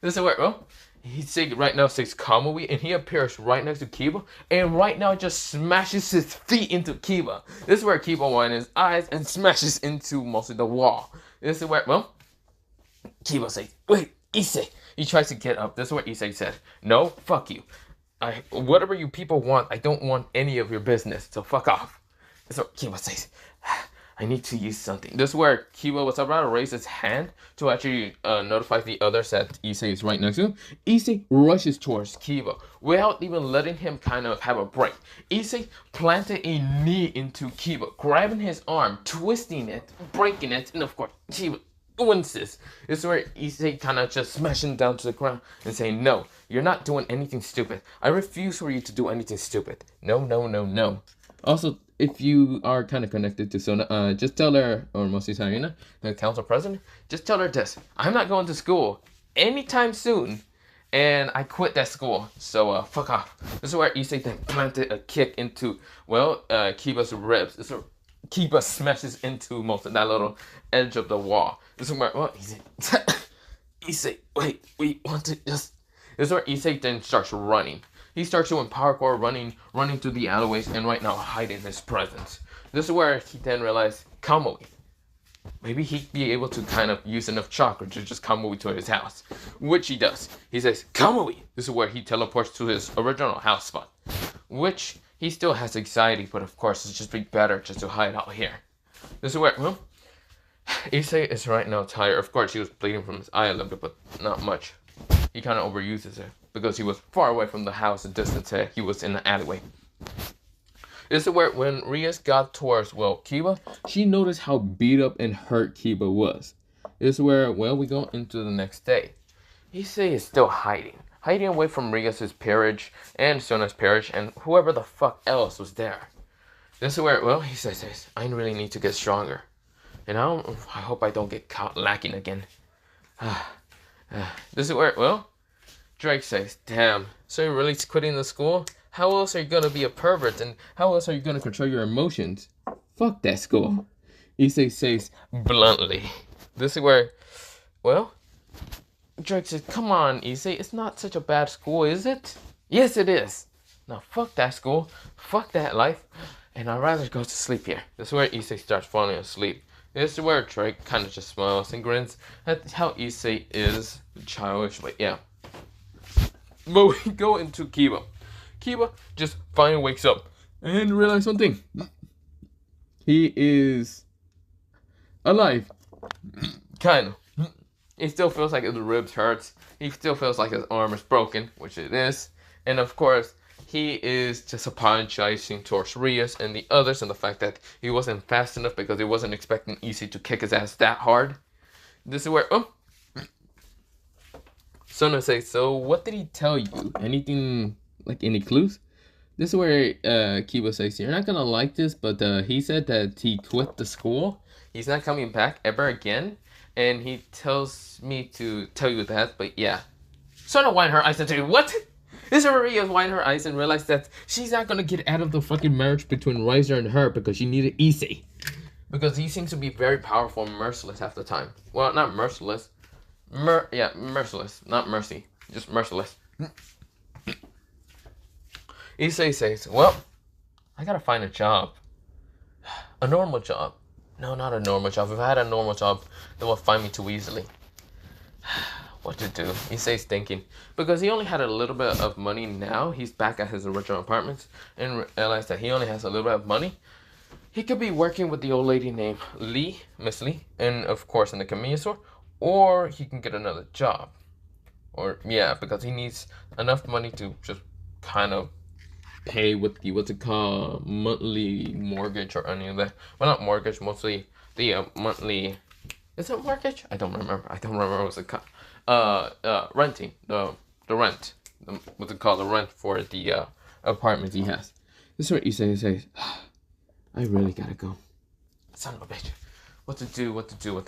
This is where, well, he right now says Kamui, and he appears right next to Kiba, and right now just smashes his feet into Kiba. This is where Kiba widens his eyes and smashes into mostly the wall. This is where, well, Kiba says, wait, Issei. He tries to get up. This is what Issei said. No, fuck you. Whatever you people want, I don't want any of your business, so fuck off. This is what Kiba says. I need to use something. This is where Kiba was about to raise his hand to actually notify the others that Issei is right next to him. Issei rushes towards Kiba without even letting him kind of have a break. Issei planted a knee into Kiba, grabbing his arm, twisting it, breaking it, and of course, Kiba wins this. This is where Issei kind of just smashing down to the ground and saying, no, you're not doing anything stupid. I refuse for you to do anything stupid. No, no, no, no. Also, if you are kind of connected to Sona, just tell her, or mostly Sarina, the council president, just tell her this. I'm not going to school anytime soon, and I quit that school, so fuck off. This is where Issei then planted a kick into, well, Kiba's ribs. This is where Kiba smashes into most of that little edge of the wall. This is where, well, Issei, wait, we want to just... This is where Issei then starts running. He starts doing parkour, running through the alleyways, and right now hiding his presence. This is where he then realized, Kamui. Maybe he'd be able to kind of use enough chakra to just Kamui to his house. Which he does. He says, Kamui! This is where he teleports to his original house spot. Which, he still has anxiety, but of course, it's just be better just to hide out here. This is where, well, Issei is right now tired. Of course, he was bleeding from his eye a little bit, but not much. He kind of overuses it because he was far away from the house, a distance. He was in the alleyway. This is where when Rias got towards, well, Kiba, she noticed how beat up and hurt Kiba was. This is where, well, we go into the next day. Issei is still hiding away from Rias' peerage and Sona's peerage and whoever the fuck else was there. This is where, well, he says, I really need to get stronger. And I hope I don't get caught lacking again. This is where, well, Drake says, damn, so you're really quitting the school? How else are you gonna be a pervert? And how else are you gonna control your emotions? Fuck that school. Issei says bluntly. This is where, well, Drake says, come on, Issei, it's not such a bad school, is it? Yes, it is. Now, fuck that school, fuck that life, and I'd rather go to sleep here. This is where Issei starts falling asleep. This is where Drake kind of just smiles and grins at how Issei is childish, but yeah. But we go into Kiba. Kiba just finally wakes up and realizes something. He is alive. Kind of. He still feels like his ribs hurts. He still feels like his arm is broken, which it is. And of course, he is just apologizing towards Rias and the others and the fact that he wasn't fast enough because he wasn't expecting Issei to kick his ass that hard. This is where, Sona says, so what did he tell you? Anything, like any clues? This is where Kiba says, you're not gonna like this, but he said that he quit the school. He's not coming back ever again. And he tells me to tell you that, but yeah. Sona whined her eyes and said, what? This is where Rias whined her eyes and realized that she's not gonna get out of the fucking marriage between Riser and her because she needed Issei. Because he seems to be very powerful and merciless half the time. Well, not merciless. Merciless. Not mercy. Just merciless. Issei says, well, I gotta find a job. A normal job. No, not a normal job. If I had a normal job, they would find me too easily. What to do? Issei's thinking. Because he only had a little bit of money now. He's back at his original apartment and realized that he only has a little bit of money. He could be working with the old lady named Lee, Miss Lee, and of course in the convenience store. Or he can get another job. Or, yeah, because he needs enough money to just kind of pay with the, what's it called, monthly mortgage or any of that. Well, not mortgage, mostly the monthly, is it mortgage? I don't remember what's it called. Renting, the rent, what's it called, the rent for the apartment he has. This is what Issei says, I really gotta go. Son of a bitch. What to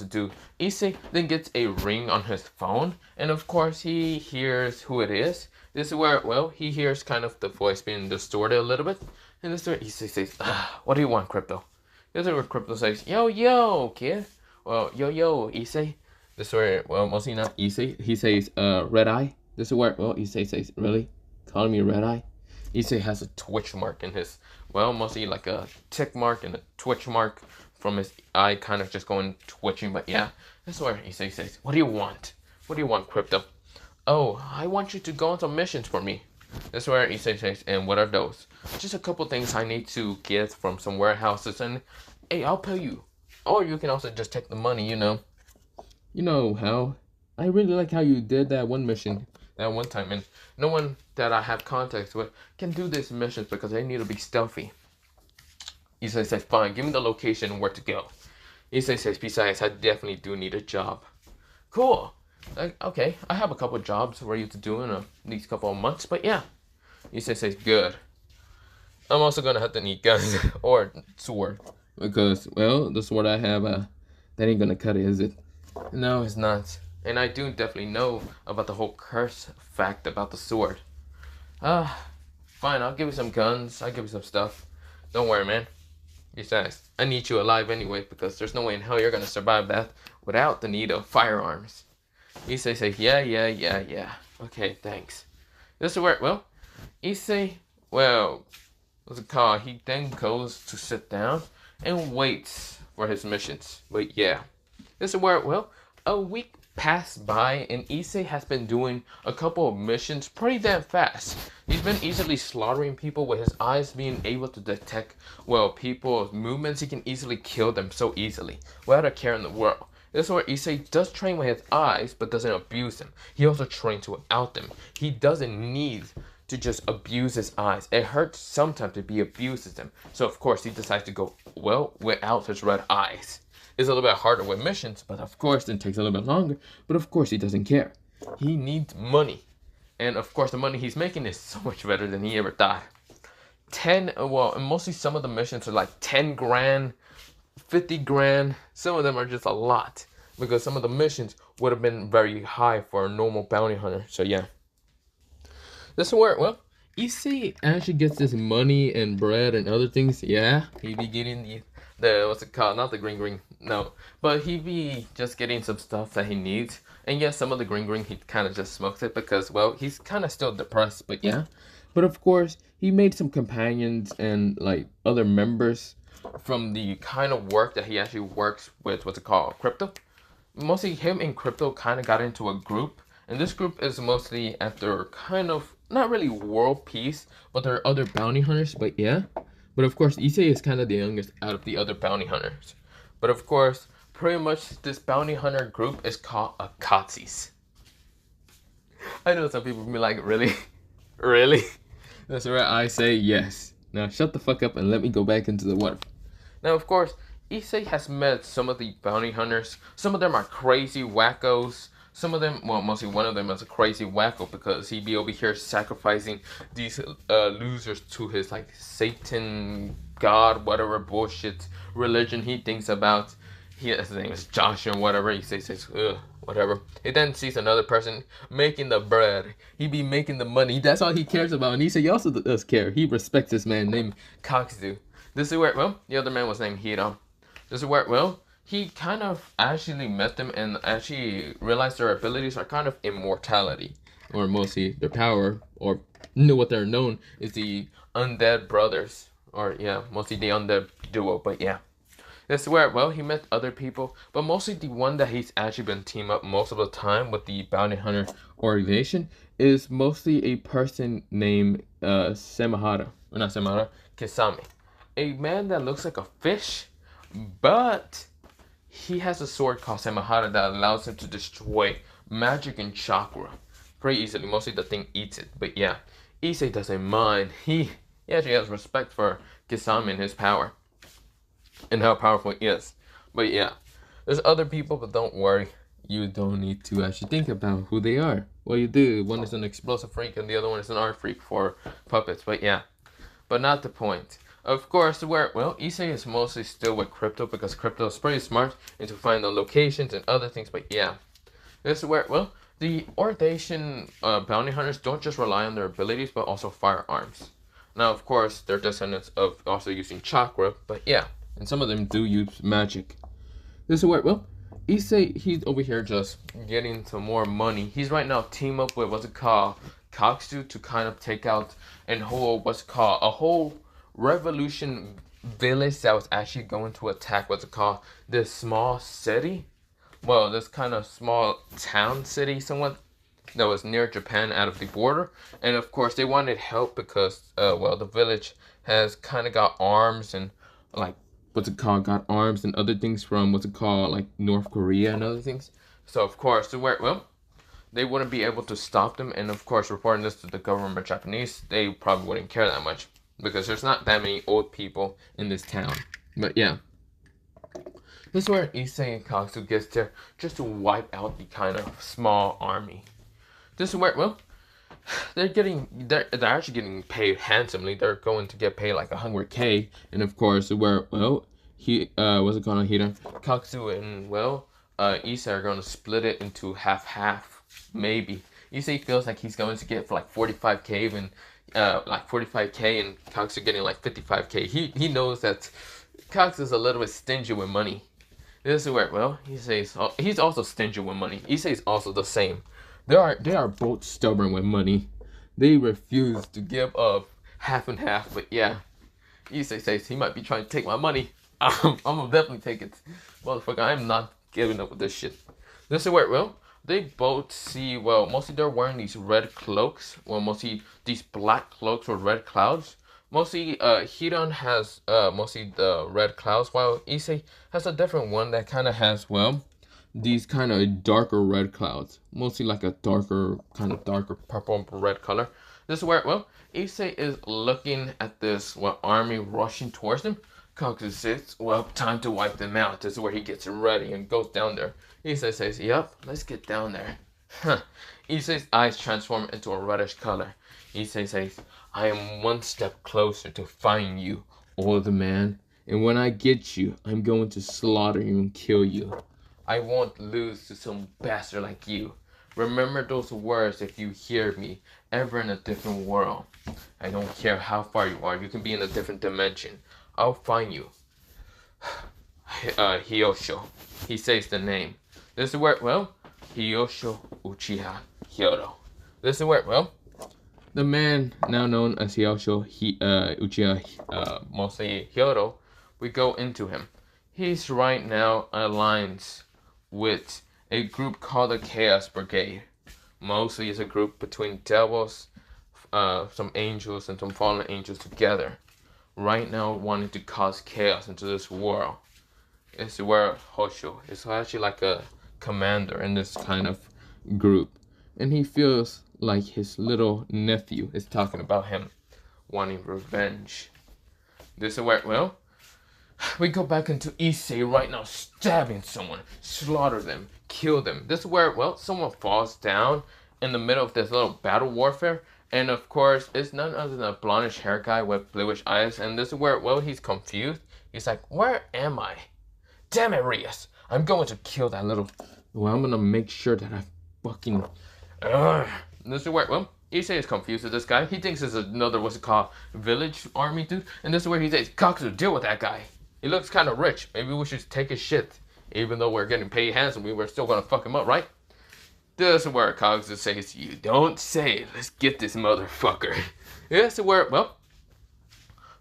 do. Issei then gets a ring on his phone, and of course he hears who it is. This is where, well, he hears kind of the voice being distorted a little bit. And this is where Issei says, what do you want, Crypto? This is where Crypto says, yo, kid. Well, yo, Issei. This is where, well, mostly not Issei. He says, Red Eye. This is where, well, Issei says, really? Calling me Red Eye? Issei has a twitch mark in his, well, mostly like a tick mark and a twitch mark from his eye kind of just going twitching. But yeah, this is where Issei says, what do you want? What do you want, Crypto? Oh, I want you to go on some missions for me. This is where Issei says, and what are those? Just a couple things I need to get from some warehouses, and hey, I'll pay you. Or you can also just take the money, you know. You know how? I really like how you did that one mission that one time, and no one that I have contacts with can do these missions because they need to be stealthy. Issei says, fine, give me the location and where to go. Issei says, besides, I definitely do need a job. Cool. Okay, I have a couple of jobs ready to do in these couple of months, but yeah. Issei says, good. I'm also gonna have to need guns or sword. Because, well, the sword I have, that ain't gonna cut it, is it? No, it's not. And I do definitely know about the whole curse fact about the sword. Fine, I'll give you some guns, I'll give you some stuff. Don't worry, man. Besides, I need you alive anyway, because there's no way in hell you're gonna survive that without the need of firearms. Issei says, yeah. Okay, thanks. This is where, well, Issei, well, what's it called? He then goes to sit down and waits for his missions. But yeah, this is where, well, a week passed by, and Issei has been doing a couple of missions pretty damn fast. He's been easily slaughtering people with his eyes being able to detect, well, people's movements. He can easily kill them so easily, without a care in the world. This is where Issei does train with his eyes, but doesn't abuse them. He also trains without them. He doesn't need to just abuse his eyes. It hurts sometimes if he abuses them. So of course he decides to go, well, without his red eyes. It's a little bit harder with missions, but of course it takes a little bit longer. But of course he doesn't care. He needs money. And of course the money he's making is so much better than he ever thought. Well, and mostly some of the missions are like 10 grand, 50 grand. Some of them are just a lot, because some of the missions would have been very high for a normal bounty hunter. So yeah. This is where, well, Issei actually gets this money and bread and other things. Yeah, he be getting the what's it called? Not the green, no. But he be just getting some stuff that he needs. And yes, some of the green, he kind of just smokes it because, well, he's kind of still depressed, but yeah. But of course, he made some companions and, like, other members from the kind of work that he actually works with, what's it called? Crypto? Mostly him and Crypto kind of got into a group. And this group is mostly after kind of, not really world peace, but there are other bounty hunters, but yeah. But of course, Issei is kind of the youngest out of the other bounty hunters. But of course, pretty much this bounty hunter group is called Akatsuki. I know some people be like, really? Really? That's where I say yes. Now shut the fuck up and let me go back into the water. Now of course, Issei has met some of the bounty hunters. Some of them are crazy wackos. Some of them, well, mostly one of them is a crazy wacko because he be over here sacrificing these losers to his, like, Satan, God, whatever bullshit religion he thinks about. His name is Josh or whatever. He says, ugh, whatever. He then sees another person making the bread. He be making the money. That's all he cares about. And he also does care. He respects this man named Kaksu. This is where, well, the other man was named Hiro. This is where, well, he kind of actually met them and actually realized their abilities are kind of immortality, or mostly their power, or what they're known is the undead brothers, or yeah, mostly the undead duo. But yeah, this is where, well, he met other people, but mostly the one that he's actually been teamed up most of the time with the bounty hunter organization is mostly a person named Kisame, a man that looks like a fish, but he has a sword called Samahara that allows him to destroy magic and chakra pretty easily. Mostly the thing eats it. But yeah, Issei doesn't mind. He actually has respect for Kisame and his power. And how powerful he is. But yeah, there's other people, but don't worry. You don't need to actually think about who they are. Well, you do. One is an explosive freak and the other one is an art freak for puppets. But yeah, but not the point. Of course, where, well, Issei is mostly still with Crypto because Crypto is pretty smart and to find the locations and other things, but yeah. This is where, well, the Ordation bounty hunters don't just rely on their abilities, but also firearms. Now, of course, they're descendants of also using chakra, but yeah, and some of them do use magic. This is where, well, Issei, he's over here just getting some more money. He's right now team up with, what's it called, Kaksu to kind of take out and hold, what's it called, a whole revolution village that was actually going to attack, what's it called, this small city, well, this kind of small town city somewhat that was near Japan out of the border. And of course they wanted help because well, the village has kind of got arms and, like, what's it called, got arms and other things from, what's it called, like North Korea and other things. So of course well, they wouldn't be able to stop them. And of course, reporting this to the government Japanese, they probably wouldn't care that much, because there's not that many old people in this town. But yeah, this is where Issei and Kaksu gets there just to wipe out the kind of small army. This is where, well, they're actually getting paid handsomely. They're going to get paid like 100K. And of course, where, well, what's it called, Hira, Kaksu and, well, Issei are going to split it into half, maybe. Issei feels like he's going to get for like 45K and like 45K, and Cox getting like 55K. He knows that Cox is a little bit stingy with money. This is where, well, he's also stingy with money. Issei is also the same. They are both stubborn with money. They refuse to give up half and half. But yeah, Issei says he might be trying to take my money. I'm gonna definitely take it, motherfucker. I'm not giving up with this shit. This is where, well, they both see, well, mostly they're wearing these red cloaks. Well, mostly these black cloaks with red clouds. Mostly, Hidan has, mostly the red clouds, while Issei has a different one that kind of has, well, these kind of darker red clouds. Mostly like a darker, kind of darker purple red color. This is where, well, Issei is looking at this, well, army rushing towards him. Kaku says, well, time to wipe them out. This is where he gets ready and goes down there. Issei says, yep, let's get down there. Huh. Issei's eyes transform into a reddish color. Issei says, I am one step closer to find you, old man. And when I get you, I'm going to slaughter you and kill you. I won't lose to some bastard like you. Remember those words if you hear me ever in a different world. I don't care how far you are. You can be in a different dimension. I'll find you. Hyosho. He says the name. This is where, well, Hyosho Uchiha Hyodo. This is where, well, the man now known as Hyosho Uchiha mostly Hyodo, we go into him. He's right now aligns with a group called the Chaos Brigade. Mostly it's a group between devils, some angels, and some fallen angels together. Right now wanting to cause chaos into this world. It's where Hosho is actually like a commander in this kind of group. And he feels like his little nephew is talking about him wanting revenge. This is where, well, we go back into Issei right now, stabbing someone, slaughter them, kill them. This is where, well, someone falls down in the middle of this little battle warfare. And of course, it's none other than a blondish hair guy with bluish eyes. And this is where, well, he's confused. He's like, where am I? Damn it, Rias. I'm going to kill that little... Well, I'm going to make sure that I fucking... This is where, well, Issei is confused with this guy. He thinks it's another, what's it called, village army dude. And this is where he says, Akatsuki, deal with that guy. He looks kind of rich. Maybe we should take his shit. Even though we're getting paid handsomely, we're still going to fuck him up, right? This is where Akatsuki says, you don't say it. Let's get this motherfucker. This is where, well,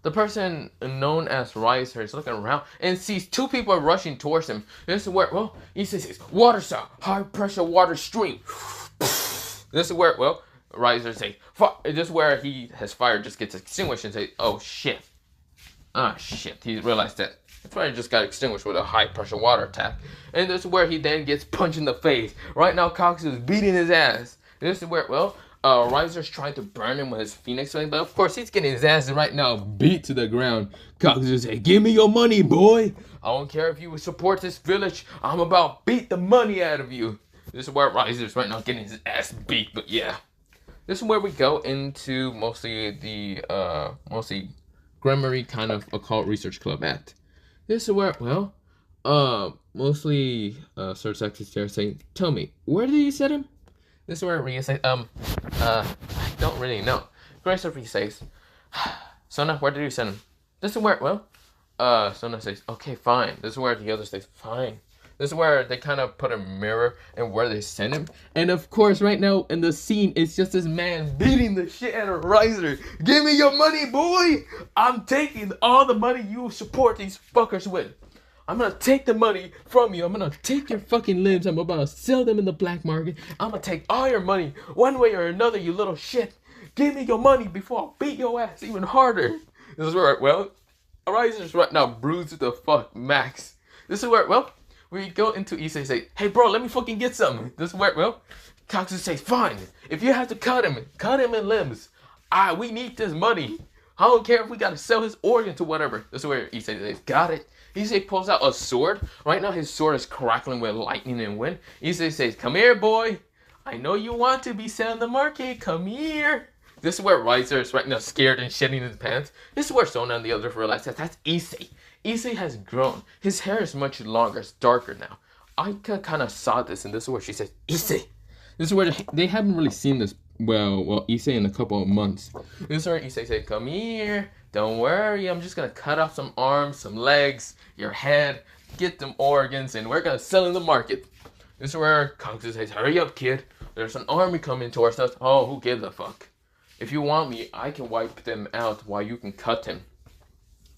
the person known as Riser is looking around and sees two people rushing towards him. This is where, well, he says, water sound, high pressure water stream. This is where, well, Riser says, fuck. This is where his fire just gets extinguished and says, oh shit. Ah, shit. He realized that his fire just got extinguished with a high pressure water attack. And this is where he then gets punched in the face. Right now, Cox is beating his ass. This is where, well, Riser's trying to burn him with his phoenix flame, but of course he's getting his ass right now beat to the ground. Cox just say, give me your money, boy. I don't care if you support this village. I'm about to beat the money out of you. This is where Riser's right now getting his ass beat, but yeah. This is where we go into mostly the, Grimory kind of occult research club at. This is where, well, mostly, Sir Sex is there saying, tell me, where did you set him? This is where Rhea says, I don't really know. Grace of Rhea says, Sona, where did you send him? This is where, well, Sona says, okay, fine. This is where the other says, fine. This is where they kind of put a mirror and where they send him. And of course, right now in the scene, it's just this man beating the shit out of Riser. Give me your money, boy! I'm taking all the money you support these fuckers with. I'm gonna take the money from you. I'm gonna take your fucking limbs. I'm about to sell them in the black market. I'm gonna take all your money one way or another, you little shit. Give me your money before I beat your ass even harder. This is where, well, Riser's right now bruised to the fuck max. This is where, well, we go into Issei and say, hey bro, let me fucking get some. This is where, well, Katsu says, fine. If you have to cut him in limbs. We need this money. I don't care if we gotta sell his organs or whatever. This is where Issei says, got it. Issei pulls out a sword. Right now his sword is crackling with lightning and wind. Issei says, come here, boy. I know you want to be selling the market. Come here. This is where Riser is right now scared and shitting his pants. This is where Sona and the others realize that that's Issei. Issei has grown. His hair is much longer. It's darker now. Aika kind of saw this, and this is where she says, Issei. This is where they haven't really seen this, well, Issei in a couple of months. This is where Issei said, come here. Don't worry. I'm just going to cut off some arms, some legs, your head, get them organs, and we're going to sell in the market. This is where Kangsu says, hurry up, kid. There's an army coming towards us. Oh, who gives a fuck? If you want me, I can wipe them out while you can cut him.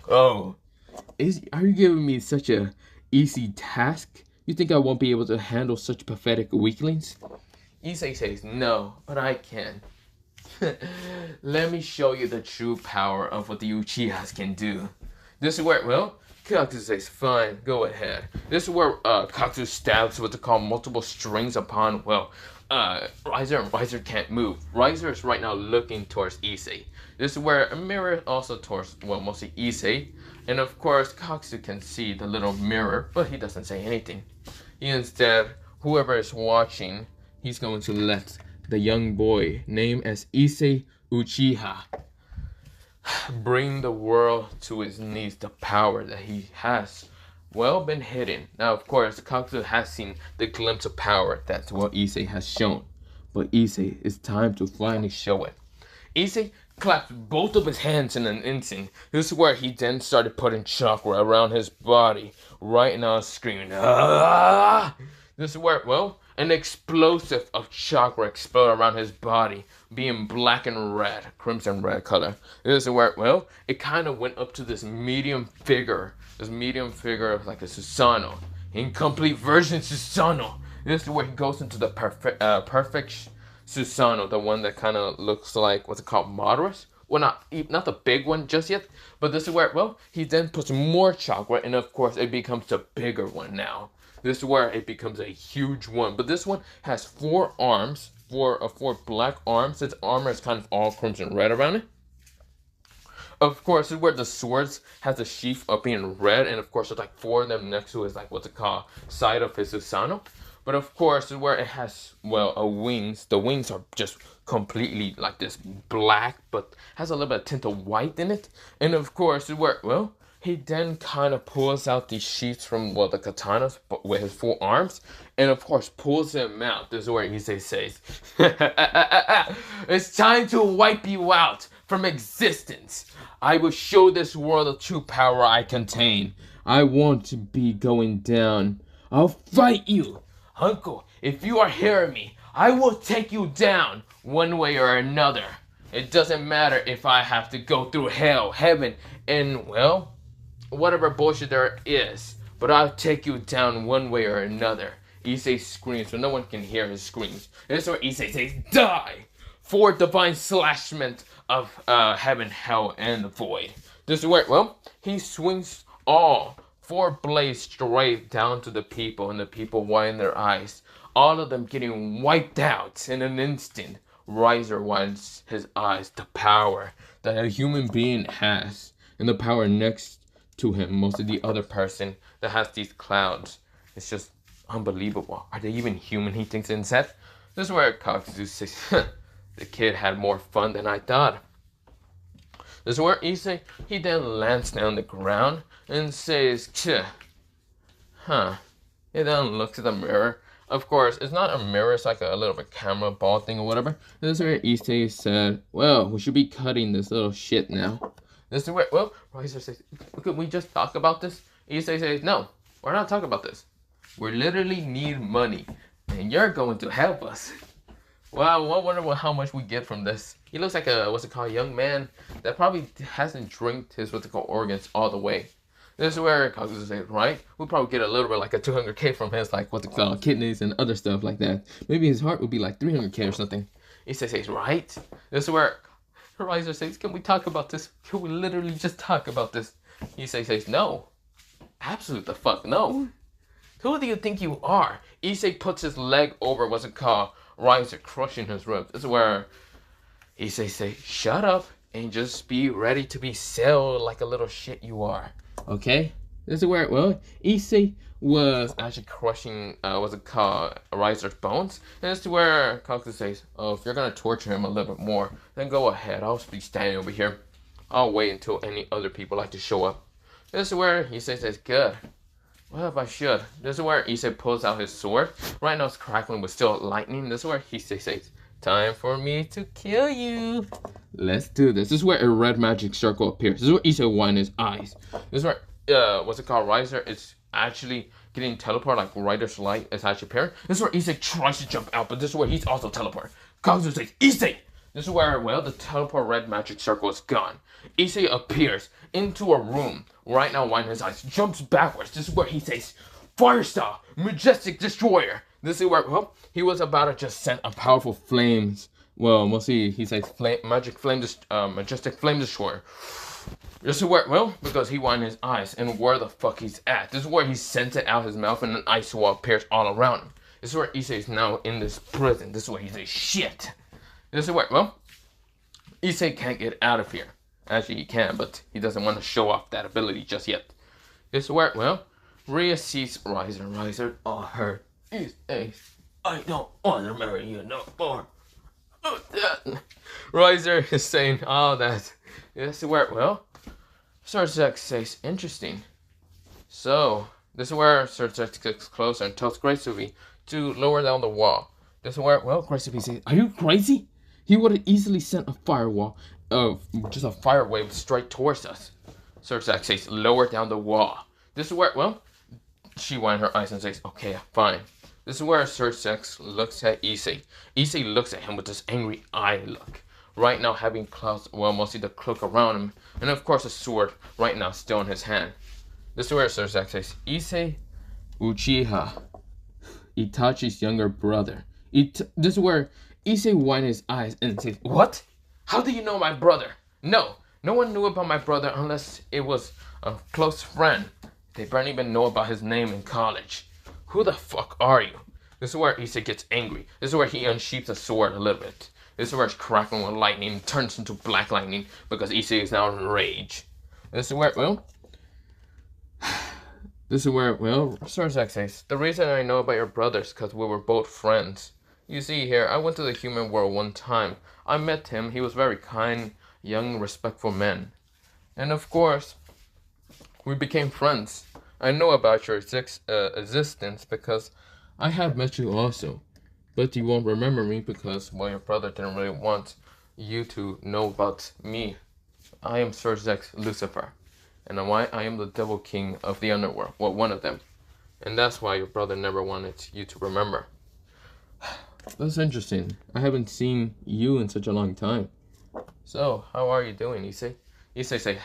Oh. Are you giving me such a easy task You think I won't be able to handle such pathetic weaklings? Issei says, no, but I can. Let me show you the true power of what the Uchihas can do. This is where, well, Akatsuki says, fine, go ahead. This is where Akatsuki stabs what they call multiple strings upon, well, Riser, and Riser can't move. Riser is right now looking towards Issei. This is where a mirror also towards, well, mostly Issei. And of course, Akatsuki can see the little mirror, but he doesn't say anything. He instead, whoever is watching, he's going to let the young boy, named as Issei Uchiha, bring the world to his knees, the power that he has, well, been hidden. Now, of course, Akatsuki has seen the glimpse of power that what Issei has shown. But Issei, it's time to finally show it. Issei clapped both of his hands in an instant. This is where he then started putting chakra around his body, right now screaming, ah! This is where, well, an explosive of chakra exploded around his body, being black and red, crimson red color. This is where, well, it kind of went up to this medium figure of like a Susano, incomplete version Susano. This is where he goes into the perfect Susano, the one that kind of looks like, what's it called, moderate? Well, not the big one just yet, but this is where, well, he then puts more chakra, and of course it becomes the bigger one now. This is where it becomes a huge one, but this one has 4 arms, four black arms. Its armor is kind of all crimson red around it. Of course, this is where the swords has the sheath up being red, and of course there's like 4 of them next to his, like, what's it called, side of his Susano. But of course, this is where it has, well, wings. The wings are just completely like this black, but has a little bit of tint of white in it. And of course, this is where, well, he then kind of pulls out these sheaths from, well, the katanas with his 4 arms, and of course pulls them out. This is where Issei says, it's time to wipe you out from existence. I will show this world the true power I contain. I want to be going down. I'll fight you. Uncle, if you are hearing me, I will take you down one way or another. It doesn't matter if I have to go through hell, heaven, and, well, whatever bullshit there is. But I'll take you down one way or another. Issei screams, so no one can hear his screams. This is where Issei says, die! 4 divine slashment of heaven, hell, and the void. This is where, well, he swings all 4 blades straight down to the people, and the people widen their eyes. All of them getting wiped out in an instant. Riser widens his eyes. The power that a human being has, and the power next to him, most of the other person that has these clouds. It's just unbelievable. Are they even human, he thinks inside. This is where Akatsuki says, the kid had more fun than I thought. This is where Issei, he then lands down the ground and says, huh. He then looks at the mirror. Of course, it's not a mirror, it's like a little bit camera ball thing or whatever. This is where Issei said, well, we should be cutting this little shit now. This is where, well, Riser says, could we just talk about this? Issei says, no, we're not talking about this. We literally need money, and you're going to help us. Wow, I wonder how much we get from this. He looks like a, what's it called, young man that probably hasn't drank his, what's it called, organs all the way. This is where Akatsuki says, right? We'll probably get a little bit like a 200k from his, like, what's it called, kidneys and other stuff like that. Maybe his heart would be like 300k or something. Issei says, right? This is where Riser says, can we talk about this? Can we literally just talk about this? Issei says, no. Absolute the fuck no. Who do you think you are? Issei puts his leg over, what's it called, Riser, crushing his ribs. This is where Issei says, shut up and just be ready to be sold like a little shit you are. Okay? This is where, well, Issei was actually crushing, what's it called, Riser's bones. And this is where Akatsuki says, oh, if you're going to torture him a little bit more, then go ahead. I'll be standing over here. I'll wait until any other people like to show up. This is where Issei says, good. Well, if I should. This is where Issei pulls out his sword. Right now it's crackling with still lightning. This is where Issei says, time for me to kill you. Let's do this. This is where a red magic circle appears. This is where Issei widens his eyes. This is where, what's it called, Riser is actually getting teleported, like Rider's light is actually appearing. This is where Issei tries to jump out, but this is where he's also teleported. Akatsuki says, Issei! This is where, well, the teleport red magic circle is gone. Issei appears into a room. Right now, winding his eyes, jumps backwards. This is where he says, Firestyle, majestic destroyer. This is where, well, he was about to just send a powerful flames. Well, mostly he says majestic flame destroyer. This is where, well, because he wanted his eyes and where the fuck he's at. This is where he sent it out his mouth and an ice wall appears all around him. This is where Issei is now in this prison. This is where he says shit. This is where, well, Issei can't get out of here. Actually, he can, but he doesn't want to show off that ability just yet. This is where, well, Rhea sees Riser, all hurt. Issei, I don't want to marry you no more. Riser is saying all that. This is where, well, Sursex says, interesting. So, this is where Sursex gets closer and tells Grace to lower down the wall. This is where, well, Grace says, are you crazy? He would have easily sent a firewall, just a fire wave straight towards us. Sursex says, lower down the wall. This is where, well, she winds her eyes and says, okay, fine. This is where Sursex looks at Issei. Issei looks at him with this angry eye look. Right now having clouds, well, mostly the cloak around him, and of course a sword right now still in his hand. This is where Sursex says, Issei Uchiha, Itachi's younger brother. This is where Issei winds his eyes and says, what? How do you know my brother? No one knew about my brother unless it was a close friend. They barely even know about his name in college. Who the fuck are you? This is where Issei gets angry. This is where he unsheaths a sword a little bit. This is where it's crackling with lightning and turns into black lightning because Issei is now in rage. This is where, well, Sursex says, the reason I know about your brothers is because we were both friends. You see here, I went to the human world one time. I met him. He was very kind, young, respectful man. And of course, we became friends. I know about your existence because I have met you also. But you won't remember me because, well, your brother didn't really want you to know about me. I am Sursex Lucifer. And I am the Devil King of the Underworld. Well, one of them. And that's why your brother never wanted you to remember. That's interesting. I haven't seen you in such a long time. So, how are you doing, Issei? Issei say,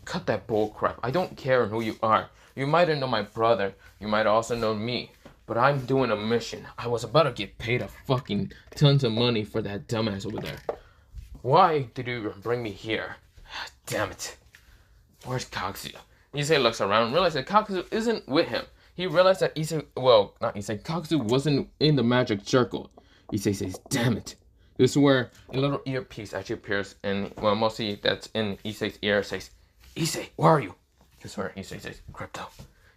cut that bull crap. I don't care who you are. You might know my brother. You might also know me. But I'm doing a mission. I was about to get paid a fucking tons of money for that dumbass over there. Why did you bring me here? Damn it. Where's Katsu? Issei looks around and realizes that Katsu isn't with him. He realized that Katsu wasn't in the magic circle. Issei says, damn it. This is where a little earpiece actually appears, and well, mostly that's in Issei's ear. Says, Issei, where are you? This is where Issei says, Crypto.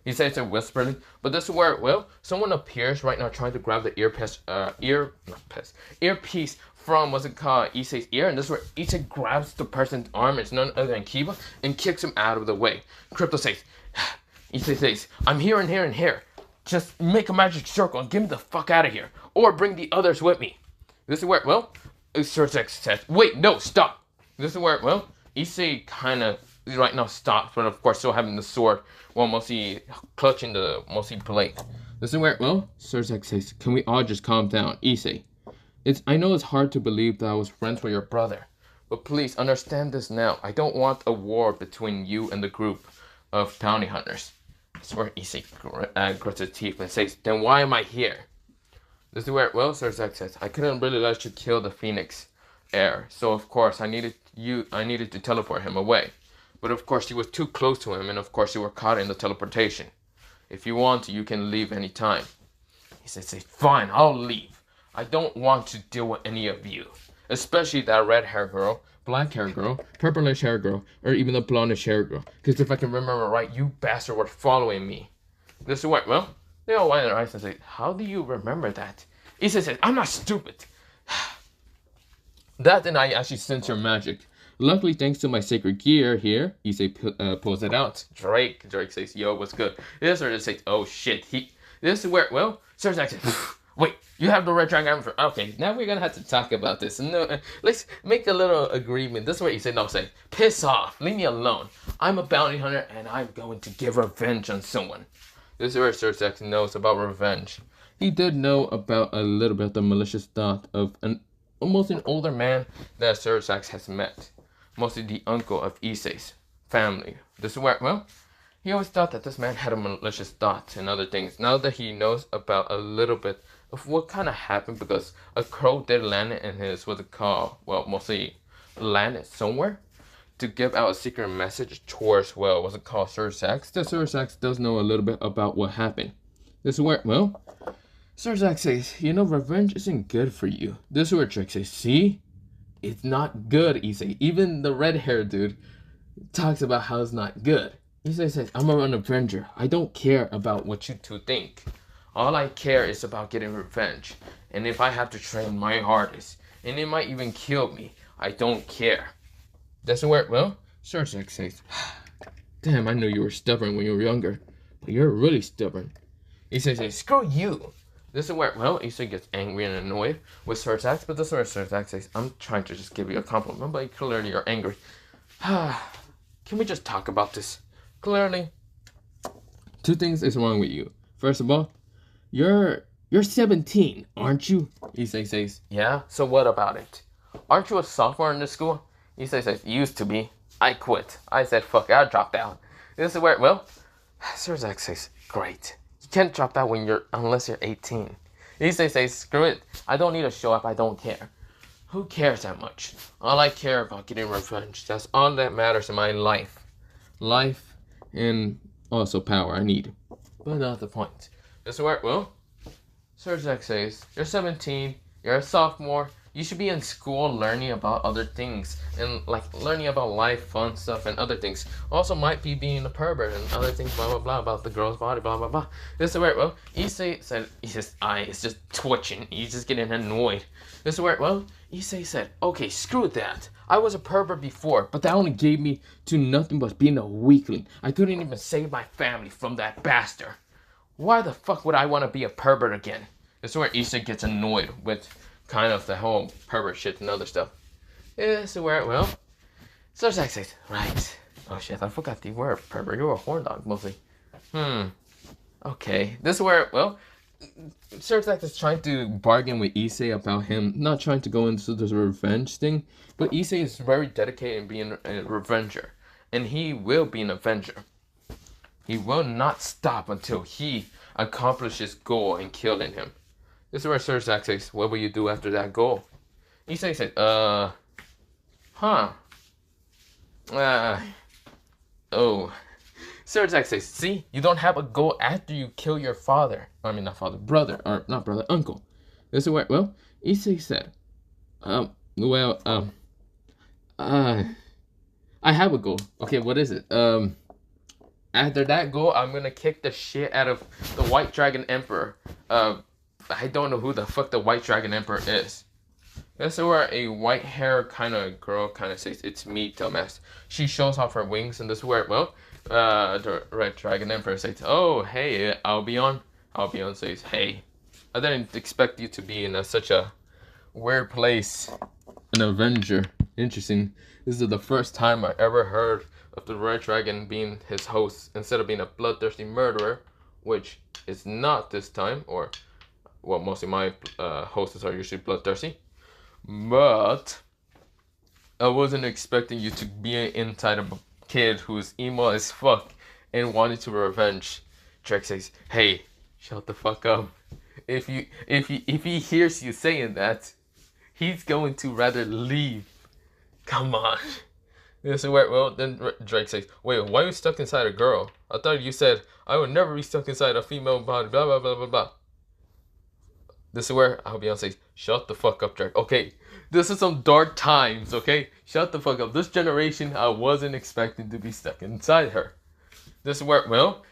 He says it whisperly, but this is where, well, someone appears right now trying to grab the earpiece from, what's it called, Issei's ear, and this is where Issei grabs the person's arm, it's none other than Kiba, and kicks him out of the way. Crypto says, Issei says, I'm here and here and here. Just make a magic circle and get me the fuck out of here, or bring the others with me. This is where, well, Sursex says, wait, no, stop. This is where, well, Issei kind of right now stops, but of course still having the sword, while mostly clutching the mostly blade. This is where, well, Sursex says, can we all just calm down, Issei? I know it's hard to believe that I was friends with your brother, but please understand this now. I don't want a war between you and the group of bounty hunters. This is where Issei grits his teeth and says, then why am I here? This is where, well, Sursex says, I couldn't really let you kill the Phoenix heir, so of course I needed to teleport him away. But of course you were too close to him, and of course you were caught in the teleportation. If you want to, you can leave any time. He says, fine, I'll leave. I don't want to deal with any of you. Especially that red hair girl, black hair girl, purplish hair girl, or even the blondish hair girl. Because if I can remember right, you bastard were following me. This is what, well, they all wind their eyes and say, how do you remember that? Issei says, I'm not stupid. That and I actually sense your magic. Luckily, thanks to my sacred gear here, Issei pulls it out. Drake says, yo, what's good? This or just says, oh shit. This is where, well, Sursex says, wait, you have the red dragon for, okay, now we're gonna have to talk about this. No, let's make a little agreement. This is where Issei no say, piss off, leave me alone. I'm a bounty hunter and I'm going to give revenge on someone. This is where Sursex knows about revenge. He did know about a little bit of the malicious thought of almost an older man that Sursex has met. Mostly the uncle of Issei's family. This is where, well, He always thought that this man had a malicious thought and other things. Now that he knows about a little bit of what kind of happened, because a crow did land in his, what's it called? Well, mostly landed somewhere to give out a secret message towards, well, what's it called? Sir Sax. The Sir Sax does know a little bit about what happened. This is where, well, Sir Sax says, you know, revenge isn't good for you. This is where Drake says, see? It's not good, Issei. Even the red-haired dude talks about how it's not good. Issei says, I'm an avenger. I don't care about what you two think. All I care is about getting revenge. And if I have to train my hardest, and it might even kill me, I don't care. That's where, well, Sir Sax says, damn, I knew you were stubborn when you were younger. But you're really stubborn. Issei says, screw you. This is where, well, Issei gets angry and annoyed with Sir Sax, but this is where Sir Sax says, I'm trying to just give you a compliment, but clearly you're angry. Can we just talk about this? Clearly, two things is wrong with you. First of all, you're 17, aren't you? Issei says, yeah, so what about it? Aren't you a sophomore in this school? Issei says, used to be. I quit. I said, fuck it, I dropped out. This is where, well, Sir Sax says, great. You can't drop out unless you're 18. Issei says, screw it. I don't need to show up, I don't care. Who cares that much? All I care about getting revenge. That's all that matters in my life. Life and also power I need. But not the point. This is where, well, Sir Sax says, you're 17, you're a sophomore, you should be in school learning about other things. And like learning about life, fun stuff, and other things. Also might be being a pervert and other things, blah, blah, blah, about the girl's body, blah, blah, blah. This is where, well, Issei said, his eye is just twitching. He's just getting annoyed. This is where, well, Issei said, okay, screw that. I was a pervert before, but that only gave me to nothing but being a weakling. I couldn't even save my family from that bastard. Why the fuck would I want to be a pervert again? This is where Issei gets annoyed with kind of the whole pervert shit and other stuff. This is where, well, Sir Sax says, right. Oh shit, I forgot the word pervert. You were a horn dog, mostly. Okay. This is where, well, Sir Sax is trying to bargain with Issei about him not trying to go into this revenge thing, but Issei is very dedicated in being a revenger, and he will be an avenger. He will not stop until he accomplishes his goal in killing him. This is where Sir Sax says, what will you do after that goal? Issei said, oh. Sir Sax says, see, you don't have a goal after you kill your father. I mean, not father, brother, or not brother, uncle. This is where, well, Issei said, I have a goal. Okay, what is it? After that goal, I'm gonna kick the shit out of the White Dragon Emperor. I don't know who the fuck the White Dragon Emperor is. This is where a white hair kind of girl kind of says, it's me, dumbass. She shows off her wings, and this is where, well, the Red Dragon Emperor says, oh, hey, Albion. Albion says, hey, I didn't expect you to be in such a weird place. An Avenger. Interesting. This is the first time I ever heard of the Red Dragon being his host instead of being a bloodthirsty murderer, which is not this time, or, well, mostly my hosts are usually bloodthirsty. But I wasn't expecting you to be inside of a kid who's emo as fuck and wanted to revenge. Drake says, hey, shut the fuck up. If he hears you saying that, he's going to rather leave. Come on. This is where, well, then Drake says, wait, why are you stuck inside a girl? I thought you said I would never be stuck inside a female body, blah, blah, blah, blah, blah. This is where Albion says, shut the fuck up, Drake. Okay, this is some dark times, okay? Shut the fuck up. This generation, I wasn't expecting to be stuck inside her. This is where, well,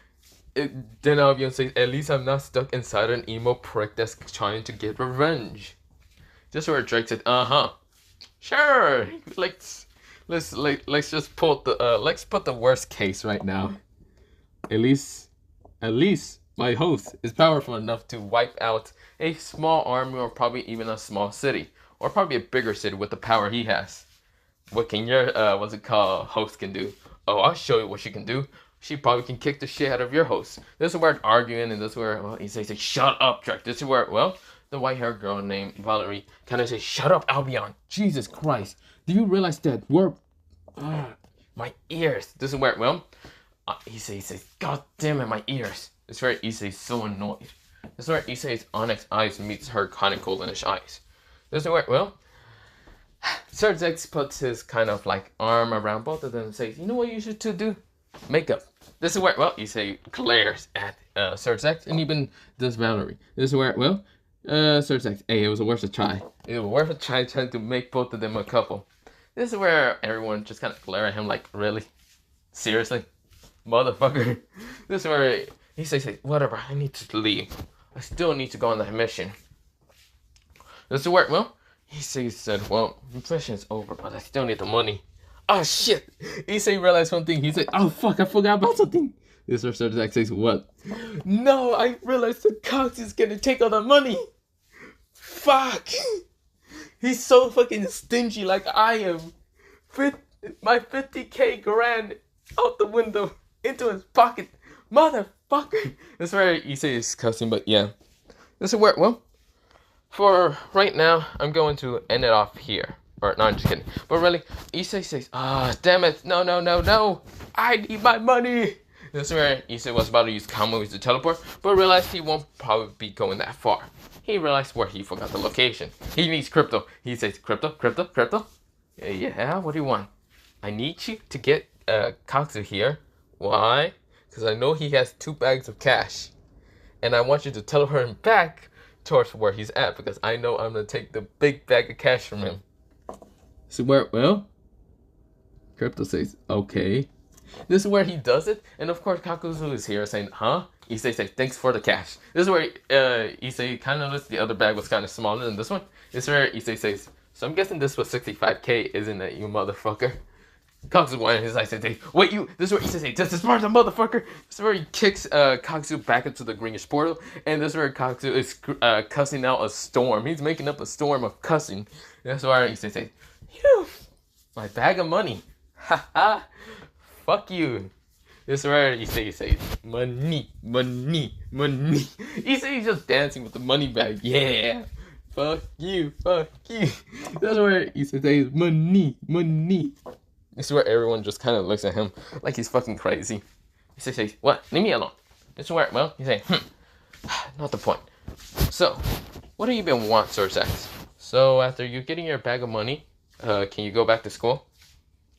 then Albion says, at least I'm not stuck inside an emo prick that's trying to get revenge. This is where Drake said, sure, let's just pull the, let's put the worst case right now. At least my host is powerful enough to wipe out a small army or probably even a small city. Or probably a bigger city with the power he has. What can your, what's it called, host can do? Oh, I'll show you what she can do. She probably can kick the shit out of your host. This is where it's arguing, and this is where, well, he says, shut up, Drake. This is where, well, the white-haired girl named Valerie kind of says, shut up, Albion. Jesus Christ. Do you realize that we're, my ears. This is where, well, Issei says, God damn it, my ears. This is where Issei's so annoyed. This is where Issei's onyx eyes meets her conical goldish eyes. This is where, well, Sir Zex puts his kind of like arm around both of them and says, you know what you should two do? Makeup. This is where, well, Issei glares at Sir Zex and even does Valerie. This is where, well, Sir Zex, hey, it was worth a try. It was worth a try trying to make both of them a couple. This is where everyone just kind of glare at him like, really? Seriously? Motherfucker. This is where he says, whatever, I need to leave. I still need to go on that mission. This is where, well, Issei said, well, the mission is over, but I still need the money. Oh shit! Issei realized one thing. He said, oh fuck, I forgot about something. This is where Sir Zex says, what? No, I realized the Cox is gonna take all the money. Fuck! He's so fucking stingy like I am. My 50k grand out the window into his pocket. Motherfucker! That's where Issei is cussing, but yeah. This is where, well, for right now, I'm going to end it off here. Or, no, I'm just kidding. But really, Issei says, damn it, no. I need my money. This is where Issei was about to use calm moves to teleport, but realized he won't probably be going that far. He realized where he forgot the location. He needs crypto. He says, crypto? Yeah, what do you want? I need you to get Katsu here. Why? Because I know he has 2 bags of cash. And I want you to teleport him back towards where he's at, because I know I'm going to take the big bag of cash from him. So where, well, Crypto says, okay. This is where he does it, and of course Kakuzu is here saying, huh? Issei says, thanks for the cash. This is where Issei kind of noticed the other bag was kind of smaller than this one. This is where Issei says, so I'm guessing this was 65k, isn't it, you motherfucker? Kakuzu wanted his eyes and says, wait, you, this is where Issei says, just as smart as a motherfucker. This is where he kicks Kakuzu back into the greenish portal, and this is where Kakuzu is cussing out a storm. He's making up a storm of cussing. That's where Issei says, phew, my bag of money. Haha. Fuck you. This is where Issei says, money. Issei is just dancing with the money bag. Yeah. Fuck you. That's where Issei says, money. This is where everyone just kind of looks at him like he's fucking crazy. Issei says, what? Leave me alone. This is where, well, he's saying, not the point. So, what do you been want, Sir Zex? So, after you getting your bag of money, can you go back to school?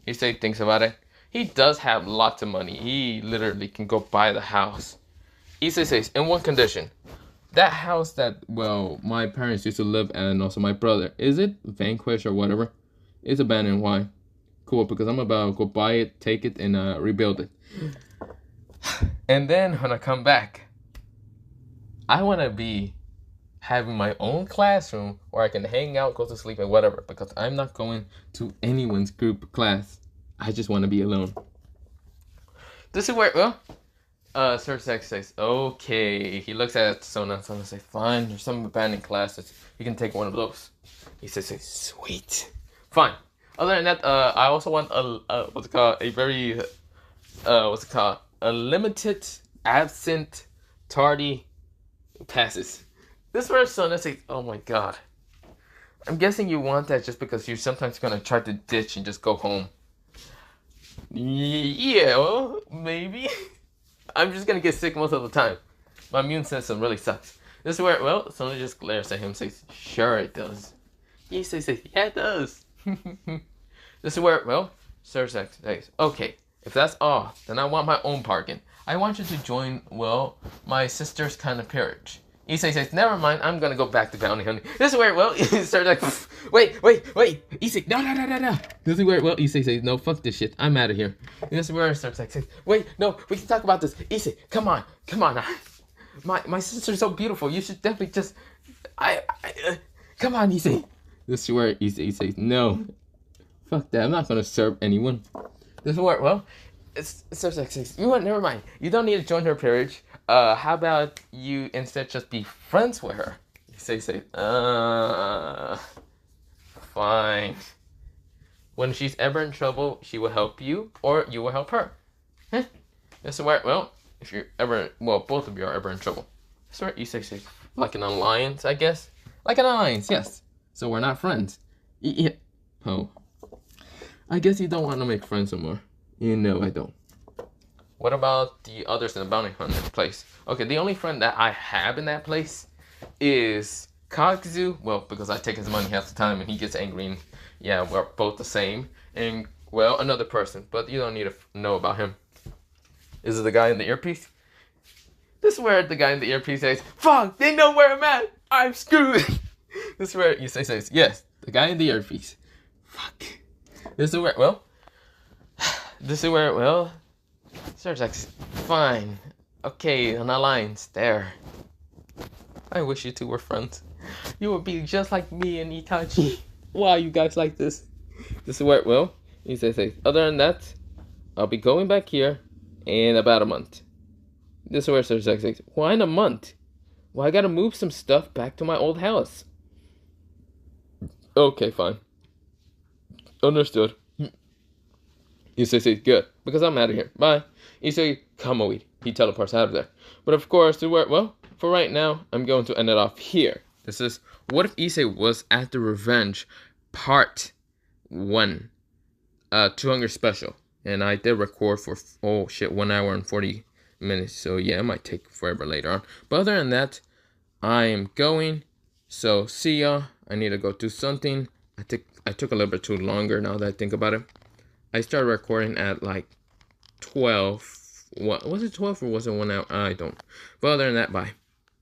Issei thinks about it. He does have lots of money. He literally can go buy the house. Issei says, in one condition. That house that, well, my parents used to live at, and also my brother. Is it vanquished or whatever? It's abandoned. Why? Cool, because I'm about to go buy it, take it, and rebuild it. And then when I come back, I want to be having my own classroom where I can hang out, go to sleep, and whatever. Because I'm not going to anyone's group class. I just want to be alone. This is where, well, Sir Zex says, okay. He looks at Sona and Sona says, fine, there's some abandoned classes. You can take one of those. He says, sweet. Fine. Other than that, I also want a limited, absent, tardy passes. This is where Sona says, oh my god. I'm guessing you want that just because you're sometimes going to try to ditch and just go home. Yeah, well, maybe. I'm just gonna get sick most of the time. My immune system really sucks. This is where, well, someone just glares at him and says, sure it does. He says, yeah it does. This is where, well, Sir Zex says, okay, if that's all, then I want my own parking. I want you to join, well, my sister's kind of peerage. Issei says, never mind, I'm gonna go back to Bounty Hunting. This is where, well, Sir Zex, wait. Issei, no. This is where, well, Issei says, no, fuck this shit. I'm out of here. This is where Sir Zex says, wait, no, we can talk about this. Issei, come on. My sister's so beautiful. You should definitely just, come on, Issei. This is where Issei says, no, fuck that. I'm not gonna serve anyone. This is where, well, Sir Zex says, you know what, never mind. You don't need to join her peerage. How about you instead just be friends with her? Issei says, fine. When she's ever in trouble, she will help you, or you will help her. This is where, well, if you're ever, well, both of you are ever in trouble. This is where Issei says, like an alliance, I guess? Like an alliance, yes. So we're not friends. Yeah. Oh. I guess you don't want to make friends anymore. You know I don't. What about the others in the bounty hunter place? Okay, the only friend that I have in that place is Kazu. Well, because I take his money half the time and he gets angry and yeah, we're both the same. And well, another person, but you don't need to know about him. Is it the guy in the earpiece? This is where the guy in the earpiece says, "Fuck, they know where I'm at. I'm screwed." This is where Issei says, "Yes, the guy in the earpiece." Fuck. This is where, well, Sarah's like, fine. Okay, on our lines, there. I wish you two were friends. You would be just like me and Itachi. Why you guys like this? This is where, well, he says, other than that, I'll be going back here in about a month. This is where Sarah's like, why in a month? Well, I gotta move some stuff back to my old house. Okay, fine. Understood. Issei says, good, because I'm out of here. Bye. Issei, come on, he teleports out of there. But of course, well, for right now, I'm going to end it off here. This is What If Issei Was at the Revenge, Part 1. 200 special. And I did record for, 1 hour and 40 minutes. So yeah, it might take forever later on. But other than that, I am going. So see ya. I need to go do something. I took a little bit too longer now that I think about it. I started recording at like 12. What was it, 12 or was it 1 hour? I don't. But other than that, bye.